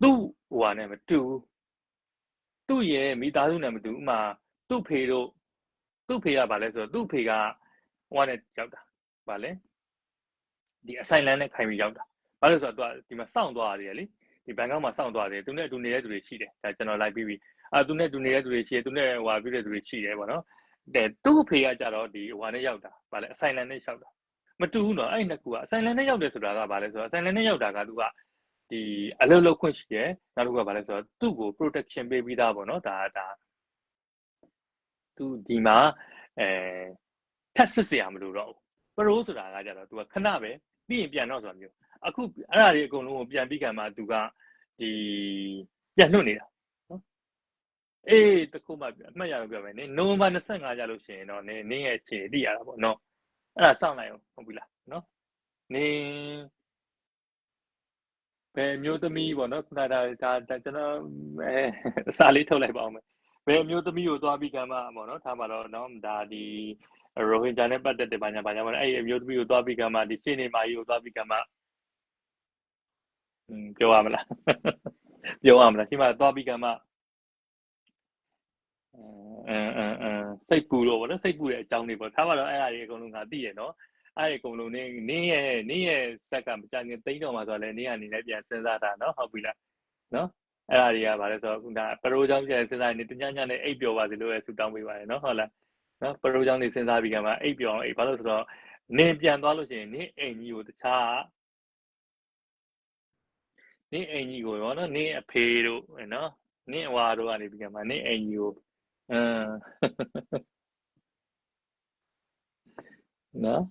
သူ့ဟိုဟာနဲ့မတူသူ့ရဲ့မိသားစုနဲ့မတူဥမာသူ့ဖေတို့သူ့ဖေကဗာလဲဆိုတော့သူ့ဖေကဟိုဟာနဲ့ရောက်တာဗာလဲဒီအဆိုင်လန်နဲ့ခိုင်ပြီးရောက်တာဗာလဲဆိုတော့သူကဒီမှာစောင့်သွားရတယ်လေဒီဘန်ကောက်မှာစောင့်သွားတယ်သူနဲ့အတူနေတဲ့သူတွေရှိတယ်ဒါကျွန်တော်လိုက်ပြီးပြီသူနဲ့အတူနေတဲ့သူတွေရှိတယ်သူနဲ့ဟိုဟာပြတဲ့သူတွေရှိတယ်ပေါ့နော်တဲ့သူ့ဖေကကြတော့ဒီဟိုဟာနဲ့ရောက်တာဗာလဲအဆိုင်လန်နဲ့ရောက်တာမတူဘူးနော်အဲ့နှစ်ခုကအဆိုင်လန်နဲ့ရောက်တယ်ဆိုတာကဗာလဲဆိုတော့အဆိုင်လန်နဲ့ရောက်တာကသူကဒီအလုပ်လုပ်ခွင့်ရှိတယ်နောက်တစ်ခုကဗာလဲဆိုတော့သူ့ကို protection ပေးပြီးသားပေါ့နော်ဒါသူဒီမှာထပ်စစ်စရာမလိုတော့ဘူး pro ဆိုတာကကြတော့သူကခဏပဲပြီးရင်ပြန်တော့ဆိုတာမျိုးအခုအဲ့ဒါတွေအကုန်လုံးကိုပြန်ပြီးခံမှာသူကဒီပြန်လွတ်နေတာနော်အေးတခုမှအမှတ်ရတော့ပြောမယ်နိနိုဝင်ဘာ25ကျလို့ရှိရင်တော့နင်းရဲ့အခြေသိရတာပေါ့နော်အဲ့ဒါစောင့်လိုက်အောင်ဟုတ်ပြီလားနော်နင်းဘယ်မျိုးသမီးပေါ့နော်ဒါကျွန်တော်အစာလေးထုတ်လိုက်ပါအောင်မယ်ဘယ်မျိုးသမီးကိုသွားပြီးကမှပေါ့နော်ထားပါတော့နော်ဒါဒီရိုဟင်ဂျာနဲ့ပတ်သက်တယ်ဘာညာပေါ့အဲ့အမျိုးသမီးကိုသွားပြီးကမှဒီရှင်းနေမာကြီးကိုသွားပြီးကမှပြောရမလားဒီမှာသွားပြီးကမှစိတ်ပူတော့ဗောနော်စိတ်ပူတဲ့အကြောင်းတွေပေါ့ထားပါတော့အဲ့အရာတွေအကုန်လုံးငါသိရနော်အဲ့ဒီအကုန်လုံးနင်းရဲ့စက်ကမကြခင်သိန်းတော်မှာဆိုတော့လေနင်းကနေလည်းပြန်စဉ်းစားတာနော်ဟုတ်ပြီလားနော်အဲ့ဒါတွေကဗါလဲဆိုတော့ဒါပရိုးကြောင့်ပြန်စဉ်းစားနေတညညနဲ့အိပ်ပျော်ပါစေလို့ပဲဆုတောင်းပေးပါတယ်နော်ဟုတ်လား နော်ပရိုးကြောင့်နေစဉ်းစားပြီးကမှအိပ်ပြောင်းအိပ်ဘာလို့ဆိုတော့နင်ပြန်သွားလို့ရှိရင်နင်အိမ်ကြီးကိုတခြားနင်အိမ်ကြီးကိုရောနော်နင်အဖေတို့နော်နင်အဝါတို့ကနေပြီးကမှနင်အိမ်ကြီးကိုနော်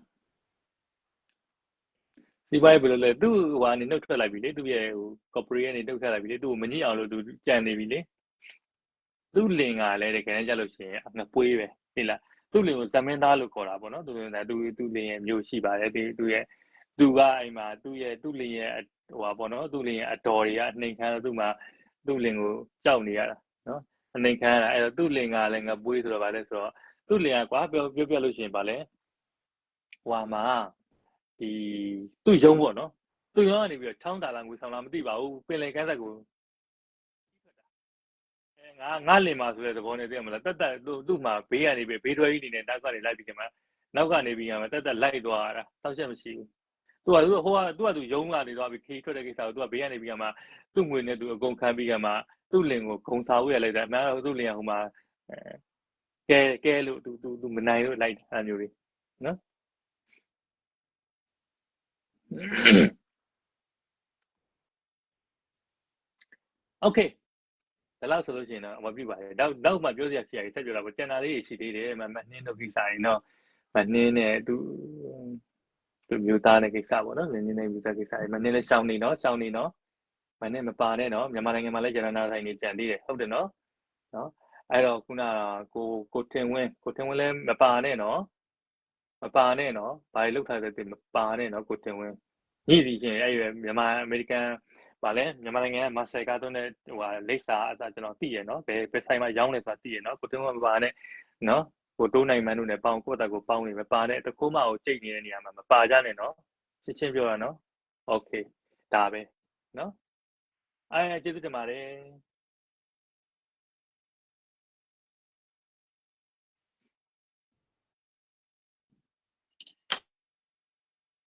စီးပွားရေးဘယ်လိုလဲသူ့ဟိုကနေနှုတ်ထွက်လိုက်ပြီလေသူ့ရဲ့ဟို corporate ကနေနှုတ်ထွက်လိုက်ပြီလေသူ့ကိုမညှိအောင်လို့သူကြံနေပြီလေသူ့လင်ကလည်းတကယ်ကြလို့ရှိရင်ငပွေးပဲသိလားသူ့လင်ကိုဇမင်းသားလို့ခေါ်တာပေါ့နော်သူလင်ရဲ့မျိုးရှိပါတယ်သူကအိမ်မှာသူ့လင်ရဲ့ဟိုပါပေါ့နော်သူ့လင်ရဲ့အတော်တွေကနှိမ်ခမ်းသူ့မှာသူ့လင်ကိုကြောက်နေရတာနော်နှိမ်ခမ်းရတာအဲ့တော့သူ့လင်ကလည်းငပွေးဆိုတော့ဗာလဲဆိုတော့သူ့လင်ကကွာပြောလို့ရှိရင်ဗာလဲဟွာမှာဒီသူ့ရုံးပေါ့နော်သူ့ရုံးကနေပြီးတော့ချောင်းတာလာငွေဆောင်လာမသိပါဘူးပင်လယ်ကမ်းစပ်ကိုငါလင်ပါဆိုတဲ့သဘောနဲ့သိရမလားတက်သူ့မှာဘေးကနေပြီးဘေးထွဲကြီးနေနဲ့နောက်ကနေလိုက်ပြီးကမှနောက်ကနေပြီးကမှတက်လိုက်သွားတာတောက်ချက်မရှိဘူးသူကသူရုံးကနေသွားပြီးခီးထွက်တဲ့ကိစ္စကိုသူကဘေးကနေပြီးကမှသူ့ငွေနဲ့သူအကုန်ခံပြီးကမှသူ့လင်ကိုဂုံစာဝေးရလိုက်တာအမှန်တော့သူ့လင်ကဟိုမှာကဲလို့သူမနိုင်လို့လိုက်တာမျိုးတွေနော်โอเคဒါလောက်ဆိုလို့ရှိရင်တော့မပြပါနဲ့နောက်မှပြောစရာရှိရတယ်ဆက်ပြောတာပေါ့ကျန်တာလေးရှိသေးတယ်မနှင်းတို့ကိစ္စရင်တော့မနှင်းနဲ့သူမျိုးသားတဲ့ကိစ္စပေါ့နော်နင်းနေမျိုးသားကိစ္စမနှင်းလည်းရှောင်းနေနော်မနှင်းမပါနဲ့နော်မြန်မာနိုင်ငံမှာလည်းဂျရနာဆိုင်နေကြံသေးတယ်ဟုတ်တယ်နော်အဲ့တော့ခုနကိုထင်ဝင်းလည်းမပါနဲ့နော်ဘာလို့ထားတဲ့မပါနဲ့နော်ကိုတင်ဝင်းညှိစီချင်းအဲ့မြန်မာအမေရိကန်ဗာလဲမြန်မာနိုင်ငံမှာဆယ်ကားသွင်းတဲ့ဟိုဟာလိပ်စာအစားကျွန်တော်သိရနော်ဘယ်ဆိုင်မှာရောင်းလဲဆိုတာသိရနော်ကိုတင်ဝင်းမပါနဲ့နော်ကိုတိုးနိုင်မှန်းတို့နဲ့ပေါင်းကိုယ့်အတက်ကိုပေါင်းနေမပါနဲ့တခိုးမကိုကြိတ်နေတဲ့နေရာမှာမပါကြနဲ့နော်ချင်းပြောတာနော်โอเคဒါပဲနော်ကျေးဇူးတင်ပါတယ်